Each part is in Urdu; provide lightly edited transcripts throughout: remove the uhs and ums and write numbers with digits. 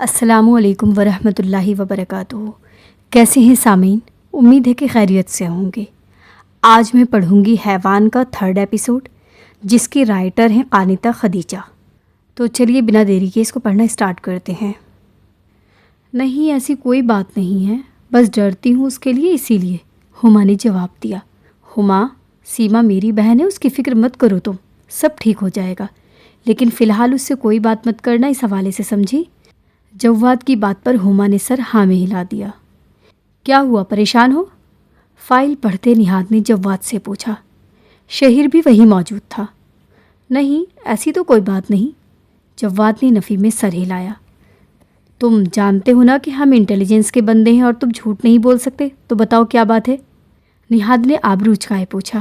السلام علیکم ورحمۃ اللہ وبرکاتہ۔ کیسے ہیں سامعین؟ امید ہے کہ خیریت سے ہوں گے۔ آج میں پڑھوں گی حیوان کا 3rd ایپیسوڈ، جس کی رائٹر ہیں قانتہ خدیجہ۔ تو چلیے بنا دیری کے اس کو پڑھنا اسٹارٹ کرتے ہیں۔ نہیں، ایسی کوئی بات نہیں ہے، بس ڈرتی ہوں اس کے لیے، اسی لیے، ہما نے جواب دیا۔ ہما، سیما میری بہن ہے، اس کی فکر مت کرو، تم سب ٹھیک ہو جائے گا، لیکن فی الحال اس سے کوئی بات مت کرنا، اس حوالے سے، سمجھی؟ جواد کی بات پر ہما نے سر ہاں میں ہلا دیا۔ کیا ہوا، پریشان ہو؟ فائل پڑھتے نہاد نے جواد سے پوچھا۔ شہیر بھی وہیں موجود تھا۔ نہیں، ایسی تو کوئی بات نہیں، جواد نے نفی میں سر ہلایا۔ تم جانتے ہو نا کہ ہم انٹیلیجنس کے بندے ہیں اور تم جھوٹ نہیں بول سکتے، تو بتاؤ کیا بات ہے؟ نہاد نے آبرو اچکائے پوچھا۔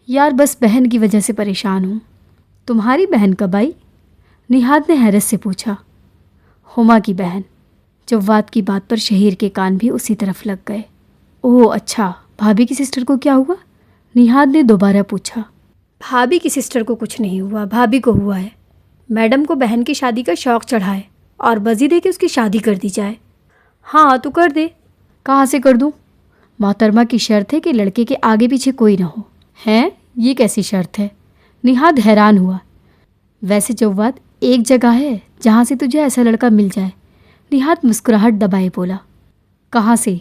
یار بس بہن کی وجہ سے پریشان ہوں۔ تمہاری بہن کب آئی؟ نہاد نے حیرت سے پوچھا۔ ہما کی بہن۔ جواد کی بات پر شہیر کے کان بھی اسی طرف لگ گئے۔ اوہ اچھا، بھابھی کی سسٹر کو کیا ہوا؟ نہاد نے دوبارہ پوچھا۔ بھابھی کی سسٹر کو کچھ نہیں ہوا، بھابھی کو ہوا ہے۔ میڈم کو بہن کی شادی کا شوق چڑھا ہے اور بزی دے کے اس کی شادی کر دی جائے۔ ہاں تو کر دے۔ کہاں سے کر دوں؟ محترمہ کی شرط ہے کہ لڑکے کے آگے پیچھے کوئی نہ ہو۔ ہیں؟ یہ کیسی شرط ہے؟ نہاد حیران ہوا۔ ویسے جواد، ایک جگہ ہے جہاں سے تجھے ایسا لڑکا مل جائے۔ نہاد مسکراہٹ دبائے بولا۔ کہاں سے؟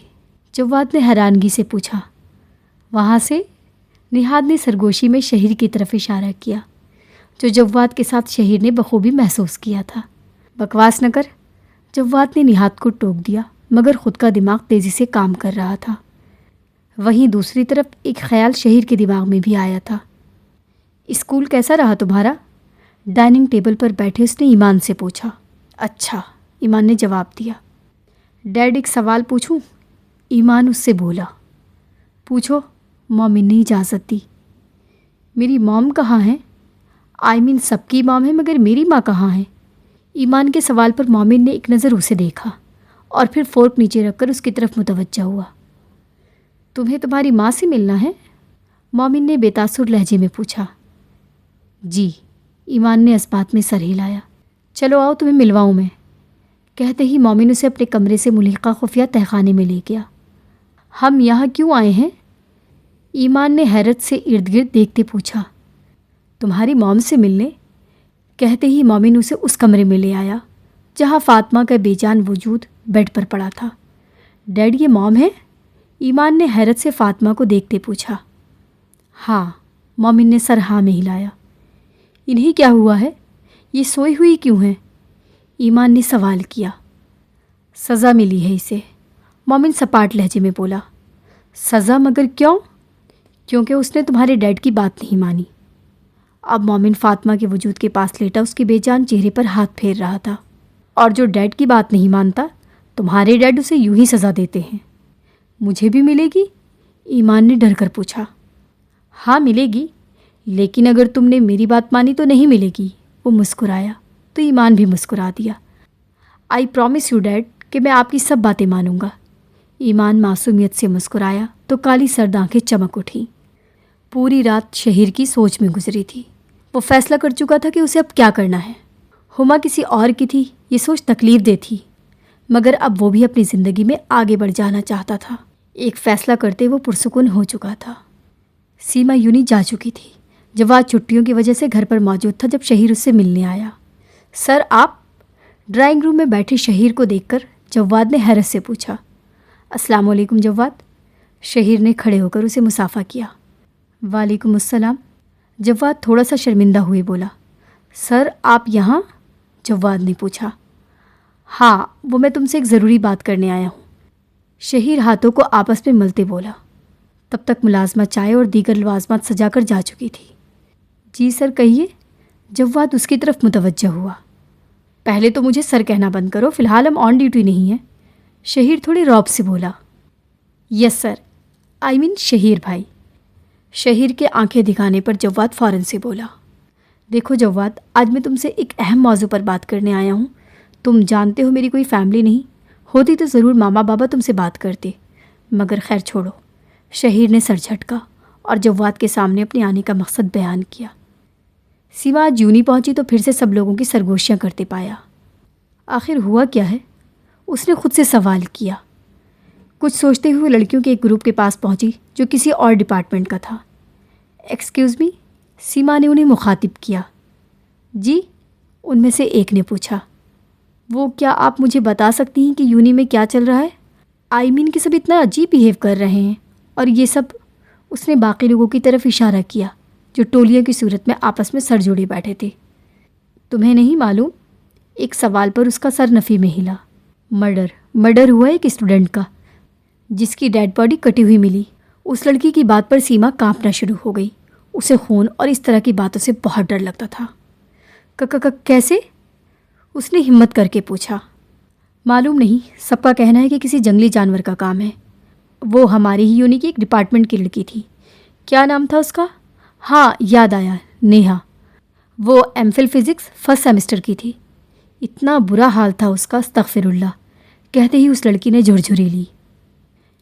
جواد نے حیرانگی سے پوچھا۔ وہاں سے؟ نہاد نے سرگوشی میں شہیر کی طرف اشارہ کیا، جو جواد کے ساتھ شہیر نے بخوبی محسوس کیا تھا۔ بکواس نہ کر، جواد نے نہاد کو ٹوک دیا، مگر خود کا دماغ تیزی سے کام کر رہا تھا۔ وہیں دوسری طرف ایک خیال شہیر کے دماغ میں بھی آیا تھا۔ اسکول کیسا رہا تمہارا؟ ڈائننگ ٹیبل پر بیٹھے اس نے ایمان سے پوچھا۔ اچھا، ایمان نے جواب دیا۔ ڈیڈ ایک سوال پوچھوں؟ ایمان اس سے بولا۔ پوچھو، مومن نے اجازت دی۔ میری موم کہاں ہے؟ سب کی موم ہے، مگر میری ماں کہاں ہے؟ ایمان کے سوال پر مومن نے ایک نظر اسے دیکھا اور پھر فورک نیچے رکھ کر اس کی طرف متوجہ ہوا۔ تمہیں تمہاری ماں سے ملنا ہے؟ مومن نے بے تاثر لہجے میں پوچھا۔ جی، ایمان نے اس بات میں سر ہلایا۔ چلو آؤ، تمہیں ملواؤں میں۔ کہتے ہی مومن اسے اپنے کمرے سے ملحقہ خفیہ تہخانے میں لے گیا۔ ہم یہاں کیوں آئے ہیں؟ ایمان نے حیرت سے ارد گرد دیکھتے پوچھا۔ تمہاری موم سے ملنے؟ کہتے ہی مومن اسے اس کمرے میں لے آیا جہاں فاطمہ کا بے جان وجود بیڈ پر پڑا تھا۔ ڈیڈ، یہ موم ہے؟ ایمان نے حیرت سے فاطمہ کو دیکھتے پوچھا۔ ہاں، مومن نے سر ہاں میں ہلایا۔ انہیں کیا ہوا ہے؟ یہ سوئی ہوئی کیوں ہیں؟ ایمان نے سوال کیا۔ سزا ملی ہے اسے، مومن سپاٹ لہجے میں بولا۔ سزا؟ مگر کیوں؟ کیونکہ اس نے تمہارے ڈیڈ کی بات نہیں مانی۔ اب مومن فاطمہ کے وجود کے پاس لیٹا اس کے بے جان چہرے پر ہاتھ پھیر رہا تھا۔ اور جو ڈیڈ کی بات نہیں مانتا، تمہارے ڈیڈ اسے یوں ہی سزا دیتے ہیں۔ مجھے بھی ملے گی؟ ایمان نے ڈر کر پوچھا۔ ہاں ملے گی، لیکن اگر تم نے میری بات مانی تو نہیں ملے گی۔ وہ مسکرایا تو ایمان بھی مسکرا دیا۔ آئی پرومس یو ڈیڈ کہ میں آپ کی سب باتیں مانوں گا۔ ایمان معصومیت سے مسکرایا تو کالی سرد آنکھیں چمک اٹھیں۔ پوری رات شہیر کی سوچ میں گزری تھی۔ وہ فیصلہ کر چکا تھا کہ اسے اب کیا کرنا ہے۔ ہما کسی اور کی تھی، یہ سوچ تکلیف دہ تھی، مگر اب وہ بھی اپنی زندگی میں آگے بڑھ جانا چاہتا تھا۔ ایک فیصلہ کرتے وہ پرسکون ہو چکا تھا۔ سیما یونی جا چکی تھی۔ جواد چھٹیوں کی وجہ سے گھر پر موجود تھا جب شہیر اس سے ملنے آیا۔ سر آپ؟ ڈرائنگ روم میں بیٹھے شہیر کو دیکھ کر جواد نے حیرت سے پوچھا۔ السلام علیکم جواد۔ شہیر نے کھڑے ہو کر اسے مصافحہ کیا۔ وعلیکم السلام۔ جواد تھوڑا سا شرمندہ ہوئے بولا۔ سر آپ یہاں؟ جواد نے پوچھا۔ ہاں، وہ میں تم سے ایک ضروری بات کرنے آیا ہوں۔ شہیر ہاتھوں کو آپس میں ملتے بولا۔ تب تک ملازمہ چائے اور دیگر لوازمات سجا کر جا چکی تھی۔ جی سر، کہیے۔ جواد اس کی طرف متوجہ ہوا۔ پہلے تو مجھے سر کہنا بند کرو، فی الحال ہم آن ڈیوٹی نہیں ہیں۔ شہیر تھوڑے رعب سے بولا۔ یس سر، شہیر بھائی۔ شہیر کے آنکھیں دکھانے پر جواد فوراً سے بولا۔ دیکھو جواد، آج میں تم سے ایک اہم موضوع پر بات کرنے آیا ہوں۔ تم جانتے ہو میری کوئی فیملی نہیں، ہوتی تو ضرور ماما بابا تم سے بات کرتے، مگر خیر چھوڑو۔ شہیر نے سر جھٹکا اور جواد کے سامنے اپنے آنے کا مقصد بیان کیا۔ سیما آج یونی پہنچی تو پھر سے سب لوگوں کی سرگوشیاں کرتے پایا۔ آخر ہوا کیا ہے؟ اس نے خود سے سوال کیا۔ کچھ سوچتے ہوئے لڑکیوں کے ایک گروپ کے پاس پہنچی جو کسی اور ڈپارٹمنٹ کا تھا۔ ایکسکیوز می، سیما نے انہیں مخاطب کیا۔ جی، ان میں سے ایک نے پوچھا۔ وہ کیا آپ مجھے بتا سکتی ہیں کہ یونی میں کیا چل رہا ہے؟ آئی مین کہ سب اتنا عجیب بیہیو کر رہے ہیں، اور یہ سب، اس نے باقی لوگوں کی طرف اشارہ کیا جو ٹولیوں کی صورت میں آپس میں سر جوڑے بیٹھے تھے۔ تمہیں نہیں معلوم؟ ایک سوال پر اس کا سر نفی میں ہلا۔ مرڈر ہوا ایک اسٹوڈنٹ کا، جس کی ڈیڈ باڈی کٹی ہوئی ملی۔ اس لڑکی کی بات پر سیما کانپنا شروع ہو گئی۔ اسے خون اور اس طرح کی باتوں سے بہت ڈر لگتا تھا۔ کیسے؟ اس نے ہمت کر کے پوچھا۔ معلوم نہیں، سب کا کہنا ہے کہ کسی جنگلی جانور کا کام ہے۔ وہ ہماری ہی یونی کی ایک ڈپارٹمنٹ کی لڑکی تھی۔ کیا نام تھا اس کا؟ ہاں، یاد آیا، نیہا۔ وہ M Phil physics first semester کی تھی۔ اتنا برا حال تھا اس کا، استغفر اللہ، کہتے ہی اس لڑکی نے جھرجھری لی۔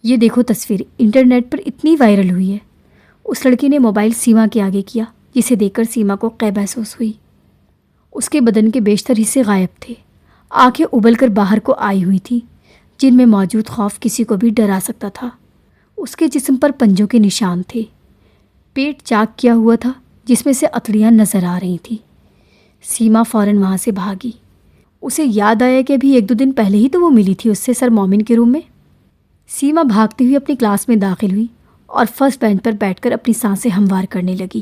یہ دیکھو تصویر انٹرنیٹ پر اتنی وائرل ہوئی ہے۔ اس لڑکی نے موبائل سیما کے آگے کیا، جسے دیکھ کر سیما کو قے محسوس ہوئی۔ اس کے بدن کے بیشتر حصے غائب تھے، آنکھیں ابل کر باہر کو آئی ہوئی تھی، جن میں موجود خوف کسی کو بھی ڈرا سکتا تھا۔ اس کے جسم پر پنجوں کے نشان تھے، پیٹ چاک کیا ہوا تھا جس میں سے اتڑیاں نظر آ رہی تھیں۔ سیما فوراً وہاں سے بھاگی۔ اسے یاد آیا کہ ابھی 1-2 دن پہلے ہی تو وہ ملی تھی اس سے سر مومن کے روم میں۔ سیما بھاگتی ہوئی اپنی کلاس میں داخل ہوئی اور فرسٹ بینچ پر بیٹھ کر اپنی سانسیں ہموار کرنے لگی،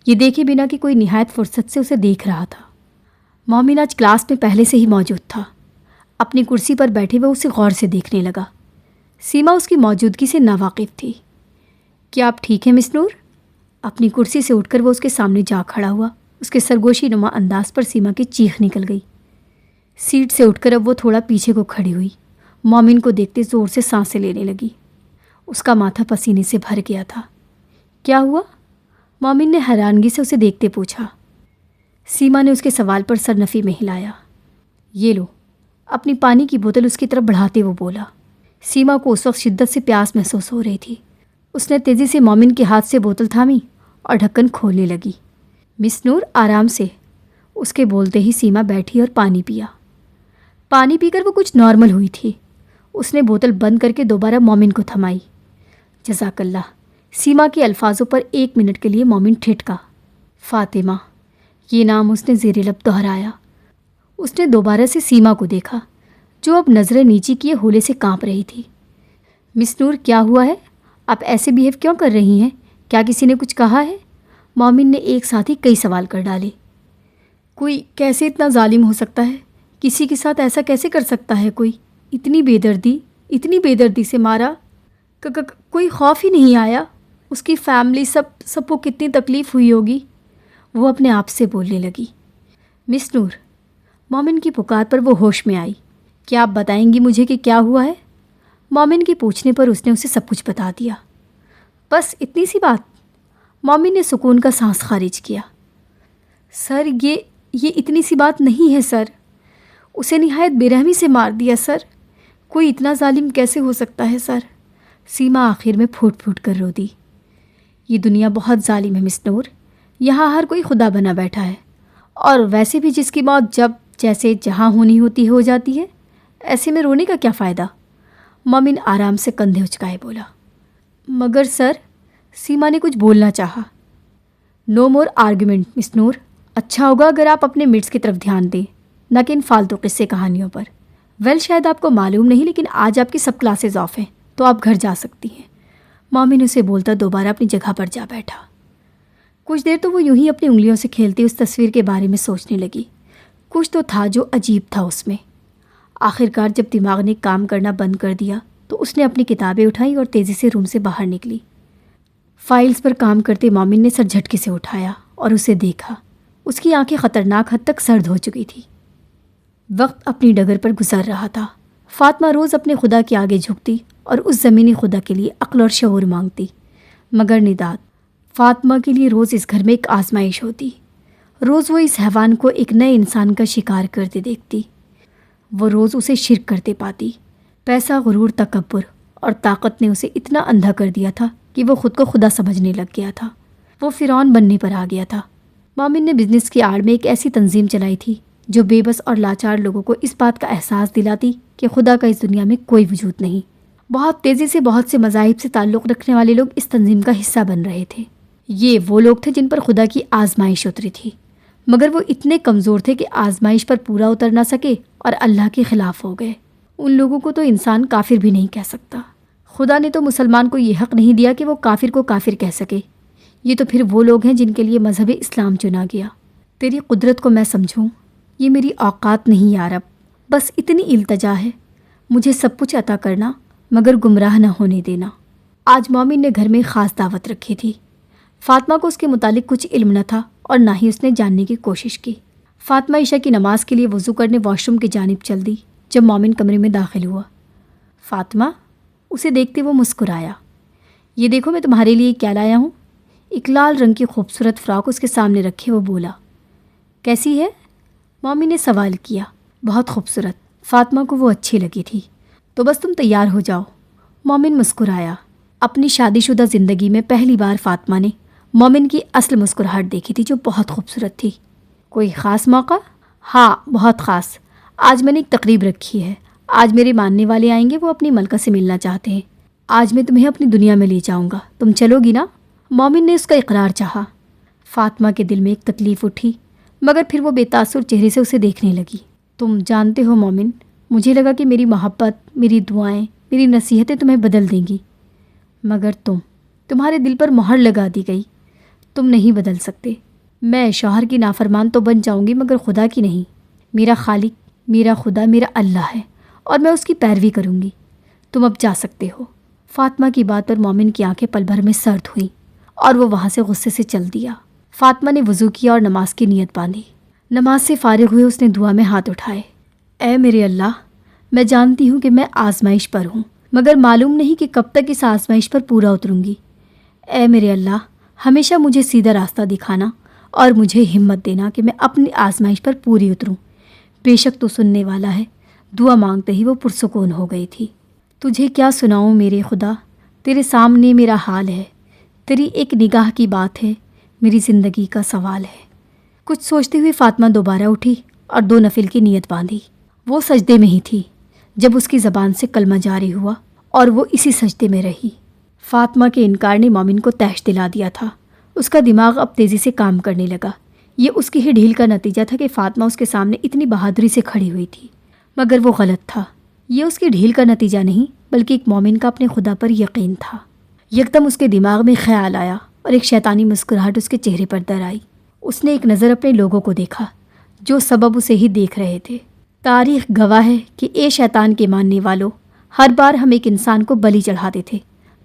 یہ دیکھے بنا کہ کوئی نہایت فرصت سے اسے دیکھ رہا تھا۔ مومن آج کلاس میں پہلے سے ہی موجود تھا۔ اپنی کرسی پر بیٹھے وہ اسے غور سے دیکھنے لگا۔ سیما اس کی موجودگی سے ناواقف تھی۔ کیا آپ ٹھیک ہیں مس نور؟ اپنی کرسی سے اٹھ کر وہ اس کے سامنے جا کھڑا ہوا۔ اس کے سرگوشی نما انداز پر سیما کی چیخ نکل گئی۔ سیٹ سے اٹھ کر اب وہ تھوڑا پیچھے کو کھڑی ہوئی، مومن کو دیکھتے زور سے سانسیں لینے لگی۔ اس کا ماتھا پسینے سے بھر گیا تھا۔ کیا ہوا؟ مومن نے حیرانگی سے اسے دیکھتے پوچھا۔ سیما نے اس کے سوال پر سر نفی میں ہلایا۔ یہ لو، اپنی پانی کی بوتل اس کی طرف بڑھاتے وہ بولا۔ سیما کو اس وقت شدت سے پیاس محسوس ہو رہی تھی۔ اس نے تیزی سے مومن کے ہاتھ سے بوتل تھامی اور ڈھکن کھولنے لگی۔ مس نور، آرام سے، اس کے بولتے ہی سیما بیٹھی اور پانی پیا۔ پانی پی کر وہ کچھ نارمل ہوئی تھی۔ اس نے بوتل بند کر کے دوبارہ مومن کو تھمائی۔ جزاک اللہ۔ سیما کے الفاظوں پر 1 منٹ کے لیے مومن ٹھٹکا۔ فاطمہ، یہ نام اس نے زیر لب دہرایا۔ اس نے دوبارہ سے سیما کو دیکھا، جو اب نظریں نیچی کیے ہولے سے کانپ رہی تھی۔ مس نور، کیا ہوا ہے؟ آپ ایسے بیہیو کیوں کر رہی ہیں؟ کیا کسی نے کچھ کہا ہے؟ مومن نے ایک ساتھ ہی کئی سوال کر ڈالے۔ کوئی کیسے اتنا ظالم ہو سکتا ہے؟ کسی کے ساتھ ایسا کیسے کر سکتا ہے کوئی؟ اتنی بے دردی سے مارا، کوئی خوف ہی نہیں آیا؟ اس کی فیملی سب کو کتنی تکلیف ہوئی ہوگی؟ وہ اپنے آپ سے بولنے لگی۔ مس نور، مومن کی پکار پر وہ ہوش میں آئی۔ کیا آپ بتائیں گی مجھے کہ کیا ہوا ہے؟ مومن کے پوچھنے پر اس نے اسے سب کچھ بتا دیا۔ بس اتنی سی بات؟ مومن نے سکون کا سانس خارج کیا۔ سر، یہ اتنی سی بات نہیں ہے سر۔ اسے نہایت بے رحمی سے مار دیا سر۔ کوئی اتنا ظالم کیسے ہو سکتا ہے سر؟ سیما آخر میں پھوٹ پھوٹ کر رو دی۔ یہ دنیا بہت ظالم ہے مس نور، یہاں ہر کوئی خدا بنا بیٹھا ہے، اور ویسے بھی جس کی موت جب جیسے جہاں ہونی ہوتی ہو جاتی ہے، ایسے میں رونے کا کیا فائدہ؟ مومن آرام سے کندھے اچکائے بولا۔ مگر سر، سیما نے کچھ بولنا چاہا۔ نو مور آرگیومنٹ مس نور، اچھا ہوگا اگر آپ اپنے مٹس کی طرف دھیان دیں، نہ کہ ان فالتو قصے کہانیوں پر۔ شاید آپ کو معلوم نہیں، لیکن آج آپ کی سب کلاسز آف ہیں، تو آپ گھر جا سکتی ہیں۔ مومن اسے بولتا دوبارہ اپنی جگہ پر جا بیٹھا۔ کچھ دیر تو وہ یوں ہی اپنی انگلیوں سے کھیلتی اس تصویر کے بارے میں سوچنے لگی۔ کچھ تو تھا جو عجیب تھا اس میں۔ آخرکار جب دماغ نے کام کرنا بند کر دیا تو اس نے اپنی کتابیں اٹھائیں اور تیزی سے روم سے باہر نکلی۔ فائلز پر کام کرتے مومن نے سر جھٹکے سے اٹھایا اور اسے دیکھا۔ اس کی آنکھیں خطرناک حد تک سرد ہو چکی تھی۔ وقت اپنی ڈگر پر گزر رہا تھا۔ فاطمہ روز اپنے خدا کے آگے جھکتی اور اس زمینی خدا کے لیے عقل اور شعور مانگتی، مگر نداد، فاطمہ کے لیے روز اس گھر میں ایک آزمائش ہوتی۔ روز وہ اس حیوان کو ایک نئے انسان کا شکار کرتے دیکھتی۔ وہ روز اسے شرک کرتے پاتی۔ پیسہ، غرور، تکبر اور طاقت نے اسے اتنا اندھا کر دیا تھا کہ وہ خود کو خدا سمجھنے لگ گیا تھا۔ وہ فرعون بننے پر آ گیا تھا۔ مومن نے بزنس کی آڑ میں ایک ایسی تنظیم چلائی تھی جو بے بس اور لاچار لوگوں کو اس بات کا احساس دلاتی کہ خدا کا اس دنیا میں کوئی وجود نہیں۔ بہت تیزی سے بہت سے مذاہب سے تعلق رکھنے والے لوگ اس تنظیم کا حصہ بن رہے تھے۔ یہ وہ لوگ تھے جن پر خدا کی آزمائش اتری تھی، مگر وہ اتنے کمزور تھے کہ آزمائش پر پورا اتر نہ سکے اور اللہ کے خلاف ہو گئے۔ ان لوگوں کو تو انسان کافر بھی نہیں کہہ سکتا۔ خدا نے تو مسلمان کو یہ حق نہیں دیا کہ وہ کافر کو کافر کہہ سکے۔ یہ تو پھر وہ لوگ ہیں جن کے لیے مذہب اسلام چنا گیا۔ تیری قدرت کو میں سمجھوں، یہ میری اوقات نہیں یا رب، بس اتنی التجا ہے، مجھے سب کچھ عطا کرنا مگر گمراہ نہ ہونے دینا۔ آج مومن نے گھر میں خاص دعوت رکھی تھی۔ فاطمہ کو اس کے متعلق کچھ علم نہ تھا اور نہ ہی اس نے جاننے کی کوشش کی۔ فاطمہ عشاء کی نماز کے لیے وضو کرنے واش روم کی جانب چل دی جب مومن کمرے میں داخل ہوا۔ فاطمہ، اسے دیکھتے وہ مسکرایا۔ یہ دیکھو میں تمہارے لیے کیا لایا ہوں۔ ایک لال رنگ کی خوبصورت فراک اس کے سامنے رکھے وہ بولا۔ کیسی ہے؟ مومن نے سوال کیا۔ بہت خوبصورت۔ فاطمہ کو وہ اچھی لگی تھی۔ تو بس تم تیار ہو جاؤ۔ مومن مسکرایا۔ اپنی شادی شدہ زندگی میں پہلی بار فاطمہ نے مومن کی اصل مسکراہٹ دیکھی تھی جو بہت خوبصورت تھی۔ کوئی خاص موقع؟ ہاں، بہت خاص۔ آج میں نے ایک تقریب رکھی ہے۔ آج میرے ماننے والے آئیں گے، وہ اپنی ملکہ سے ملنا چاہتے ہیں۔ آج میں تمہیں اپنی دنیا میں لے جاؤں گا، تم چلو گی نا؟ مومن نے اس کا اقرار چاہا۔ فاطمہ کے دل میں ایک تکلیف اٹھی، مگر پھر وہ بے تاثر چہرے سے اسے دیکھنے لگی۔ تم جانتے ہو مومن، مجھے لگا کہ میری محبت، میری دعائیں، میری نصیحتیں تمہیں بدل دیں گی، مگر تمہارے دل پر مہر لگا دی گئی۔ تم نہیں بدل سکتے۔ میں شوہر کی نافرمان تو بن جاؤں گی مگر خدا کی نہیں۔ میرا خالق، میرا خدا، میرا اللہ ہے اور میں اس کی پیروی کروں گی۔ تم اب جا سکتے ہو۔ فاطمہ کی بات پر مومن کی آنکھیں پل بھر میں سرد ہوئیں اور وہ وہاں سے غصے سے چل دیا۔ فاطمہ نے وضو کیا اور نماز کی نیت باندھی۔ نماز سے فارغ ہوئے اس نے دعا میں ہاتھ اٹھائے۔ اے میرے اللہ، میں جانتی ہوں کہ میں آزمائش پر ہوں، مگر معلوم نہیں کہ کب تک اس آزمائش پر پورا اتروں گی۔ اے میرے اللہ، ہمیشہ مجھے سیدھا راستہ دکھانا اور مجھے ہمت دینا کہ میں اپنی آزمائش پر پوری اتروں۔ بے شک تو سننے والا ہے۔ دعا مانگتے ہی وہ پرسکون ہو گئی تھی۔ تجھے کیا سناؤں میرے خدا، تیرے سامنے میرا حال ہے، تیری ایک نگاہ کی بات ہے، میری زندگی کا سوال ہے۔ کچھ سوچتے ہوئے فاطمہ دوبارہ اٹھی اور 2 نفل کی نیت باندھی۔ وہ سجدے میں ہی تھی جب اس کی زبان سے کلمہ جاری ہوا اور وہ اسی سجدے میں رہی۔ فاطمہ کے انکار نے مومن کو تحش دلا دیا تھا۔ اس کا دماغ اب تیزی سے کام کرنے لگا۔ یہ اس کی ہی ڈھیل کا نتیجہ تھا کہ فاطمہ اس کے سامنے اتنی بہادری سے کھڑی ہوئی تھی، مگر وہ غلط تھا۔ یہ اس کی ڈھیل کا نتیجہ نہیں بلکہ ایک مومن کا اپنے خدا پر یقین تھا۔ یکدم اس کے دماغ میں خیال آیا اور ایک شیطانی مسکراہٹ اس کے چہرے پر در آئی۔ اس نے ایک نظر اپنے لوگوں کو دیکھا جو سبب اسے ہی دیکھ رہے تھے۔ تاریخ گواہ ہے کہ اے شیطان کے ماننے والوں، ہر بار ہم ایک انسان کو بلی چڑھاتے تھے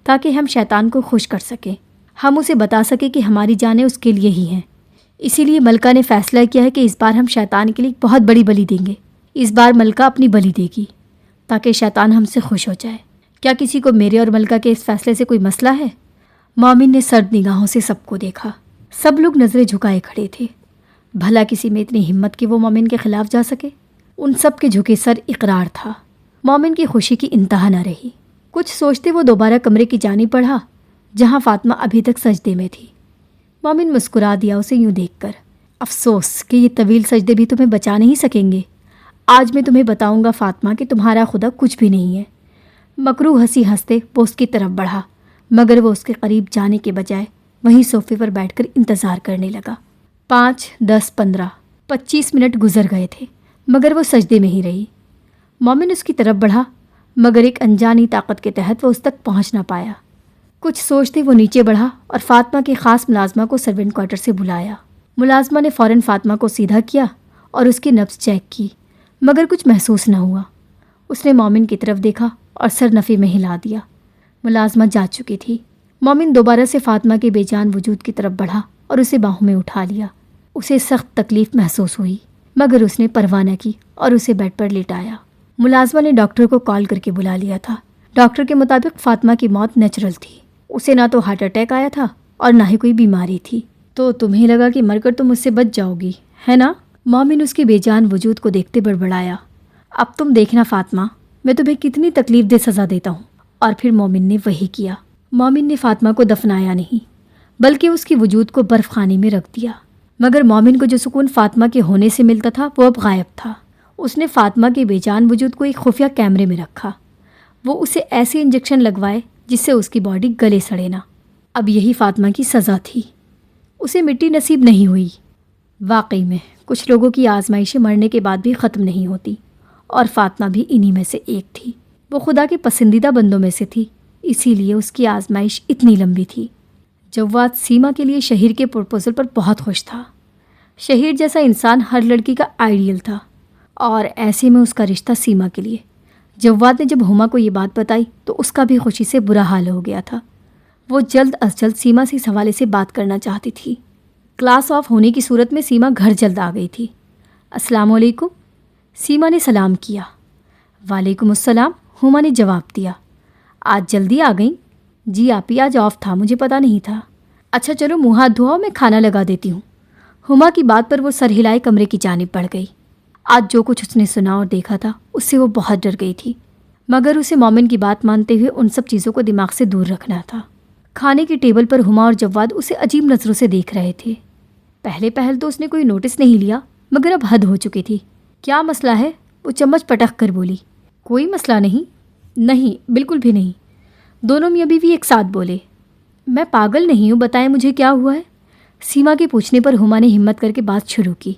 تاکہ ہم شیطان کو خوش کر سکیں، ہم اسے بتا سکیں کہ ہماری جانیں اس کے لیے ہی ہیں۔ اسی لیے ملکہ نے فیصلہ کیا ہے کہ اس بار ہم شیطان کے لیے بہت بڑی بلی دیں گے۔ اس بار ملکہ اپنی بلی دے گی تاکہ شیطان ہم سے خوش ہو جائے۔ کیا کسی کو میرے اور ملکہ کے اس فیصلے سے کوئی مسئلہ ہے؟ مومن نے سرد نگاہوں سے سب کو دیکھا۔ سب لوگ نظریں جھکائے کھڑے تھے۔ بھلا کسی میں اتنی ہمت کہ وہ مومن کے خلاف جا سکے؟ ان سب کے جھکے سر اقرار تھا۔ مومن کی خوشی کی انتہا نہ رہی۔ کچھ سوچتے وہ دوبارہ کمرے کی جانب بڑھا جہاں فاطمہ ابھی تک سجدے میں تھی۔ مومن مسکرا دیا اسے یوں دیکھ کر۔ افسوس کہ یہ طویل سجدے بھی تمہیں بچا نہیں سکیں گے۔ آج میں تمہیں بتاؤں گا فاطمہ کہ تمہارا خدا کچھ بھی نہیں ہے۔ مکروہ ہنسی ہنستے وہ اس کی طرف بڑھا، مگر وہ اس کے قریب جانے کے بجائے وہیں صوفے پر بیٹھ کر انتظار کرنے لگا۔ 5، 10، 15، 25 منٹ گزر گئے تھے مگر وہ سجدے میں ہی رہی۔ مومن اس کی طرف بڑھا مگر ایک انجانی طاقت کے تحت وہ اس تک پہنچ نہ پایا۔ کچھ سوچتے وہ نیچے بڑھا اور فاطمہ کے خاص ملازمہ کو سرونٹ کوارٹر سے بلایا۔ ملازمہ نے فوراً فاطمہ کو سیدھا کیا اور اس کی نبض چیک کی، مگر کچھ محسوس نہ ہوا۔ اس نے مومن کی طرف دیکھا اور سر نفی میں ہلا دیا۔ ملازمہ جا چکی تھی۔ مومن دوبارہ سے فاطمہ کے بے جان وجود کی طرف بڑھا اور اسے باہوں میں اٹھا لیا۔ اسے سخت تکلیف محسوس ہوئی مگر اس نے پرواہ نہ کی اور اسے بیڈ پر لٹایا۔ ملازمہ نے ڈاکٹر کو کال کر کے بلا لیا تھا۔ ڈاکٹر کے مطابق فاطمہ کی موت نیچرل تھی۔ اسے نہ تو ہارٹ اٹیک آیا تھا اور نہ ہی کوئی بیماری تھی۔ تو تمہیں لگا کہ مر کر تم اس سے بچ جاؤ گی، ہے نا؟ مومن اس کے بے جان وجود کو دیکھتے بڑبڑایا۔ اب تم دیکھنا فاطمہ، میں تمہیں کتنی تکلیف دہ سزا دیتا ہوں۔ اور پھر مومن نے وہی کیا۔ مومن نے فاطمہ کو دفنایا نہیں بلکہ اس کی وجود کو برف خانے میں رکھ دیا۔ مگر مومن کو جو سکون فاطمہ کے ہونے سے ملتا تھا وہ اب غائب تھا۔ اس نے فاطمہ کے بے جان وجود کو ایک خفیہ کیمرے میں رکھا۔ وہ اسے ایسے انجیکشن لگوائے جس سے اس کی باڈی گلے سڑے نہ۔ اب یہی فاطمہ کی سزا تھی۔ اسے مٹی نصیب نہیں ہوئی۔ واقعی میں کچھ لوگوں کی آزمائشیں مرنے کے بعد بھی ختم نہیں ہوتی، اور فاطمہ بھی انہی میں سے ایک تھی۔ وہ خدا کے پسندیدہ بندوں میں سے تھی، اسی لیے اس کی آزمائش اتنی لمبی تھی۔ جواد سیما کے لیے شہیر کے پرپوزل پر بہت خوش تھا۔ شہیر جیسا انسان ہر لڑکی کا آئیڈیل تھا، اور ایسے میں اس کا رشتہ سیما کے لیے۔ جواد نے جب ہما کو یہ بات بتائی تو اس کا بھی خوشی سے برا حال ہو گیا تھا۔ وہ جلد از جلد سیما سے اس حوالے سے بات کرنا چاہتی تھی۔ کلاس آف ہونے کی صورت میں سیما گھر جلد آ گئی تھی۔ السلام علیکم، سیما نے سلام کیا۔ وعلیکم السلام، ہما نے جواب دیا۔ آج جلدی آ گئیں؟ جی آپی، آج آف تھا، مجھے پتہ نہیں تھا۔ اچھا چلو منہ ہاتھ دھوؤ، میں کھانا لگا دیتی ہوں۔ ہما کی بات پر وہ سر ہلائے کمرے کی جانب بڑھ گئی۔ آج جو کچھ اس نے سنا اور دیکھا تھا اس سے وہ بہت ڈر گئی تھی، مگر اسے مومن کی بات مانتے ہوئے ان سب چیزوں کو دماغ سے دور رکھنا تھا۔ کھانے کی ٹیبل پر ہما اور جواد اسے عجیب نظروں سے دیکھ رہے تھے۔ پہل تو اس نے کوئی نوٹس نہیں لیا، مگر اب حد ہو چکی تھی۔ کیا مسئلہ ہے؟ وہ چمچ پٹک کر بولی۔ کوئی مسئلہ نہیں۔ نہیں، بالکل بھی نہیں، دونوں میاں بیوی ایک ساتھ بولے۔ میں پاگل نہیں ہوں، بتائیں مجھے کیا ہوا ہے؟ سیما کے پوچھنے پر ہما نے ہمت کر کے بات شروع کی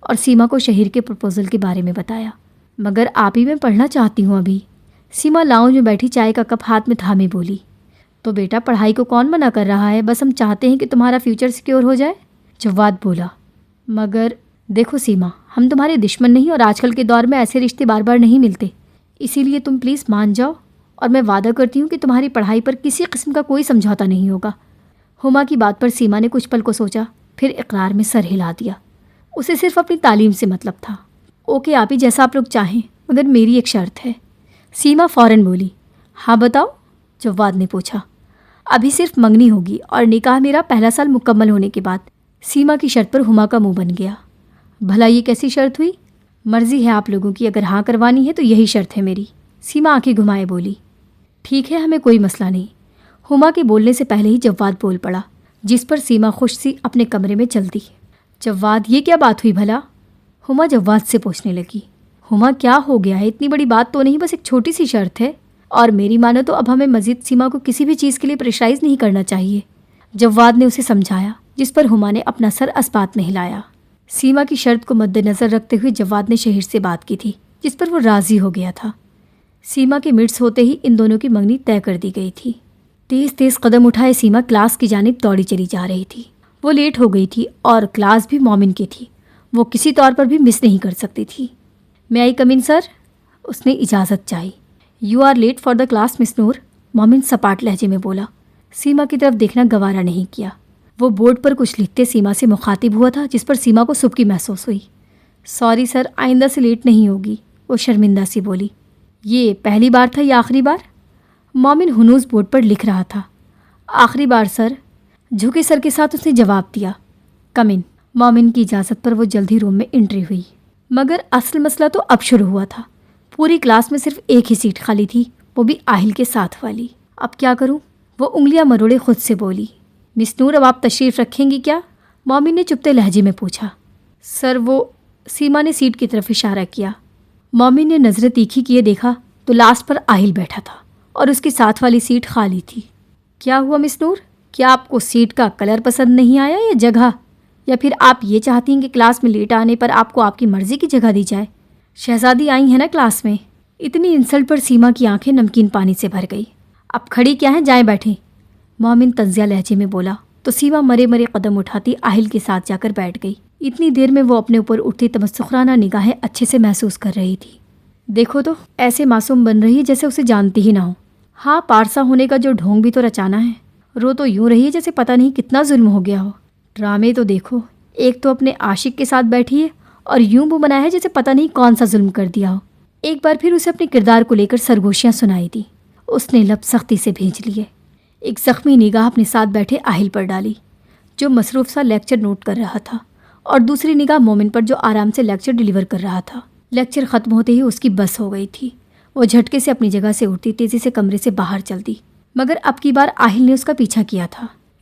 اور سیما کو شہیر کے پرپوزل کے بارے میں بتایا۔ مگر آپ ہی میں پڑھنا چاہتی ہوں ابھی۔ سیما لاؤنج میں بیٹھی چائے کا کپ ہاتھ میں تھامے بولی۔ تو بیٹا پڑھائی کو کون منع کر رہا ہے؟ بس ہم چاہتے ہیں کہ تمہارا فیوچر سیکیور ہو جائے۔ جواد بولا۔ مگر دیکھو سیما، ہم تمہارے دشمن نہیں، اور آج کل کے دور میں ایسے رشتے بار بار نہیں ملتے، اسی لیے تم پلیز مان جاؤ، اور میں وعدہ کرتی ہوں کہ تمہاری پڑھائی پر کسی قسم کا کوئی سمجھوتا نہیں ہوگا۔ ہما کی بات پر سیما نے کچھ پل کو سوچا، پھر اقرار میں سر ہلا دیا۔ اسے صرف اپنی تعلیم سے مطلب تھا۔ اوکے آپ ہی، جیسا آپ لوگ چاہیں، مگر میری ایک شرط ہے۔ سیما فوراً بولی۔ ہاں بتاؤ، جواد نے پوچھا۔ ابھی صرف منگنی ہوگی اور نکاح میرا پہلا سال مکمل ہونے کے بعد۔ سیما کی شرط پر ہما کا منہ بن گیا۔ بھلا یہ کیسی شرط ہوئی؟ مرضی ہے آپ لوگوں کی، اگر ہاں کروانی ہے تو یہی شرط ہے میری۔ سیما آنکھیں گھمائے بولی۔ ٹھیک ہے، ہمیں کوئی مسئلہ نہیں۔ ہما کے بولنے سے پہلے ہی جواد بول پڑا، جس پر سیما خوش سی اپنے کمرے میں چل دی۔ جواد، یہ کیا بات ہوئی بھلا؟ ہما جواد سے پوچھنے لگی۔ ہما کیا ہو گیا ہے؟ اتنی بڑی بات تو نہیں، بس ایک چھوٹی سی شرط ہے، اور میری مانو تو اب ہمیں مزید سیما کو کسی بھی چیز کے لیے پریشرائز نہیں کرنا چاہیے۔ جواد نے اسے سمجھایا، جس پر ہما نے اپنا سر اسبات میں ہلایا۔ سیما کی شرط کو مد نظر رکھتے ہوئے جواد نے شہیر سے بات کی تھی، جس پر وہ راضی ہو گیا تھا۔ سیما کے مڈس ہوتے ہی ان دونوں کی منگنی طے کر دی گئی تھی۔ تیز تیز قدم اٹھائے سیما کلاس کی جانب دوڑی چلی جا رہی تھی۔ وہ لیٹ ہو گئی تھی اور کلاس بھی مومن کی تھی، وہ کسی طور پر بھی مس نہیں کر سکتی تھی۔ میں آئی کم ان سر؟ اس نے اجازت چاہی۔ You are late for the class miss Noor, Momin سپاٹ لہجے میں بولا۔ سیما کی طرف دیکھنا گوارا نہیں کیا۔ وہ بورڈ پر کچھ لکھتے سیما سے مخاطب ہوا تھا، جس پر سیما کو سبکی محسوس ہوئی۔ سوری سر، آئندہ سے لیٹ نہیں ہوگی، وہ شرمندہ سی بولی۔ یہ پہلی بار تھا یا آخری بار؟ مومن ہنوز بورڈ پر لکھ رہا تھا۔ آخری بار سر، جھکے سر کے ساتھ اس نے جواب دیا۔ کم ان۔ مومن کی اجازت پر وہ جلد ہی روم میں انٹری ہوئی۔ مگر اصل مسئلہ تو اب شروع ہوا تھا۔ پوری کلاس میں صرف ایک ہی سیٹ خالی تھی، وہ بھی آہل کے ساتھ والی۔ اب کیا کروں؟ وہ انگلیاں مروڑے خود سے بولی۔ مس نور، اب آپ تشریف رکھیں گی کیا؟ مومن نے چپتے لہجے میں پوچھا۔ سر وہ، سیما نے سیٹ کی طرف اشارہ کیا۔ مومن نے نظریں تیکھی کیے دیکھا تو لاسٹ پر آہل بیٹھا تھا اور اس کی ساتھ والی سیٹ خالی تھی۔ کیا ہوا مس نور؟ کیا آپ کو سیٹ کا کلر پسند نہیں آیا یا جگہ؟ یا پھر آپ یہ چاہتی ہیں کہ کلاس میں لیٹ آنے پر آپ کو آپ کی مرضی کی جگہ دی جائے؟ شہزادی آئی ہیں نا کلاس میں۔ اتنی انسلٹ پر سیما کی آنکھیں نمکین پانی سے بھر گئی۔ اب کھڑی کیا ہیں، جائیں بیٹھیں، مومن طنزیہ لہجے میں بولا تو سیما مرے مرے قدم اٹھاتی آہل کے ساتھ جا کر بیٹھ گئی۔ اتنی دیر میں وہ اپنے اوپر اٹھتی تمسخرانہ نگاہیں اچھے سے محسوس کر رہی تھی۔ دیکھو تو ایسے معصوم بن رہی ہے جیسے اسے جانتی ہی نہ ہو۔ ہاں، پارسا ہونے کا جو ڈھونگ بھی تو رچانا ہے۔ رو تو یوں رہی ہے جیسے پتہ نہیں کتنا ظلم ہو گیا ہو۔ ڈرامے تو دیکھو، ایک تو اپنے عاشق کے ساتھ بیٹھی ہے اور یوں وہ بنایا ہے جیسے پتہ نہیں کون سا ظلم کر دیا ہو۔ ایک بار پھر اسے اپنے کردار کو لے کر سرگوشیاں سنائی دی۔ اس نے لب سختی سے بھینچ لیے، ایک زخمی نگاہ اپنے ساتھ بیٹھے آہل پر ڈالی جو مصروف سا لیکچر نوٹ کر رہا تھا، اور دوسری نگاہ مومن پر جو آرام سے لیکچر ڈیلیور کر رہا تھا۔ لیکچر ختم ہوتے ہی اس کی بس ہو گئی تھی۔ وہ جھٹکے سے اپنی جگہ سے اٹھتی تیزی سے کمرے سے باہر چل دی، مگر اب کی بار آہل نے اس کا پیچھا کیا تھا۔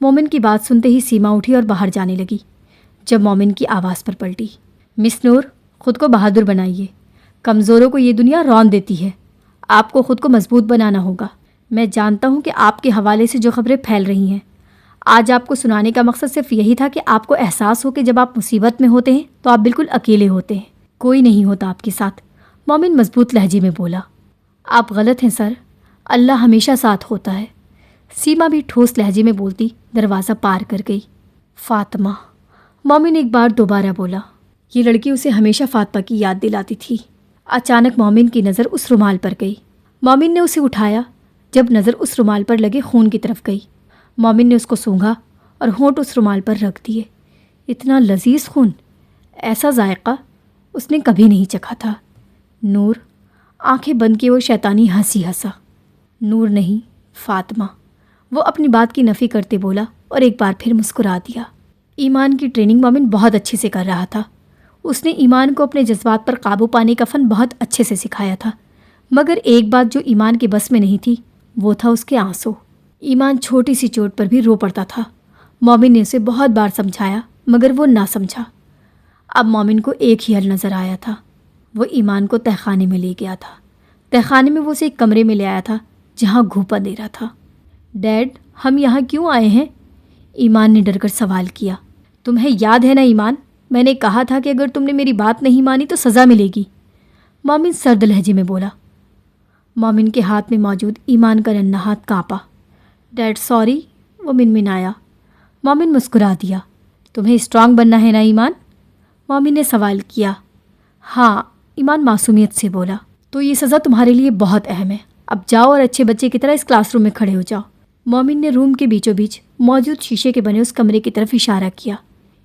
مومن کی بات سنتے ہی سیما اٹھی اور باہر جانے لگی۔ جب مومن کی آواز پر پلٹی، مس نور، خود کو بہادر بنائیے، کمزوروں کو یہ دنیا رون دیتی ہے، آپ کو خود کو مضبوط بنانا ہوگا۔ میں جانتا ہوں کہ آپ کے حوالے سے جو خبریں پھیل رہی ہیں، آج آپ کو سنانے کا مقصد صرف یہی تھا کہ آپ کو احساس ہو کہ جب آپ مصیبت میں ہوتے ہیں تو آپ بالکل اکیلے ہوتے ہیں، کوئی نہیں ہوتا آپ کے ساتھ۔ مومن مضبوط لہجے میں بولا۔ آپ غلط ہیں سر، اللہ ہمیشہ ساتھ ہوتا ہے۔ سیما بھی ٹھوس لہجے میں بولتی دروازہ پار کر گئی۔ فاطمہ، مومن ایک بار دوبارہ بولا۔ یہ لڑکی اسے ہمیشہ فاطمہ کی یاد دلاتی تھی۔ اچانک مومن کی نظر اس رومال پر گئی۔ مومن نے اسے اٹھایا۔ جب نظر اس رومال پر لگے خون کی طرف گئی، مومن نے اس کو سونگھا اور ہونٹ اس رومال پر رکھ دیے۔ اتنا لذیذ خون، ایسا ذائقہ اس نے کبھی نہیں چکھا تھا۔ نور، آنکھیں بند کیے وہ شیطانی ہنسی ہنسا۔ نور نہیں، فاطمہ، وہ اپنی بات کی نفی کرتے بولا اور ایک بار پھر مسکرا دیا۔ ایمان کی ٹریننگ مومن بہت اچھے سے کر رہا تھا۔ اس نے ایمان کو اپنے جذبات پر قابو پانے کا فن بہت اچھے سے سکھایا تھا، مگر ایک بات جو ایمان کے بس میں نہیں تھی وہ تھا اس کے آنسو۔ ایمان چھوٹی سی چوٹ پر بھی رو پڑتا تھا۔ مومن نے اسے بہت بار سمجھایا مگر وہ نہ سمجھا۔ اب مومن کو ایک ہی حل نظر آیا تھا، وہ ایمان کو تہخانے میں لے گیا تھا۔ تہخانے میں وہ اسے ایک کمرے میں لے آیا تھا جہاں گھوپا دے رہا تھا۔ ڈیڈ، ہم یہاں کیوں آئے ہیں؟ ایمان نے ڈر کر سوال کیا۔ تمہیں یاد ہے نا ایمان، میں نے کہا تھا کہ اگر تم نے میری بات نہیں مانی تو سزا ملے گی، مومن سرد لہجے میں بولا۔ مومن کے ہاتھ میں موجود ایمان کا ننھا ہاتھ کانپا۔ ڈیڈ سوری، وہ منمنایا۔ مومن مسکرا دیا۔ تمہیں اسٹرانگ بننا ہے نا ایمان؟ مومن نے سوال کیا۔ ہاں، ایمان معصومیت سے بولا۔ تو یہ سزا تمہارے لیے بہت اہم ہے، اب جاؤ اور اچھے بچے کی طرح اس کلاس روم میں کھڑے ہو جاؤ۔ مومن نے روم کے بیچوں بیچ موجود شیشے کے بنے اس کمرے کی طرف اشارہ کیا۔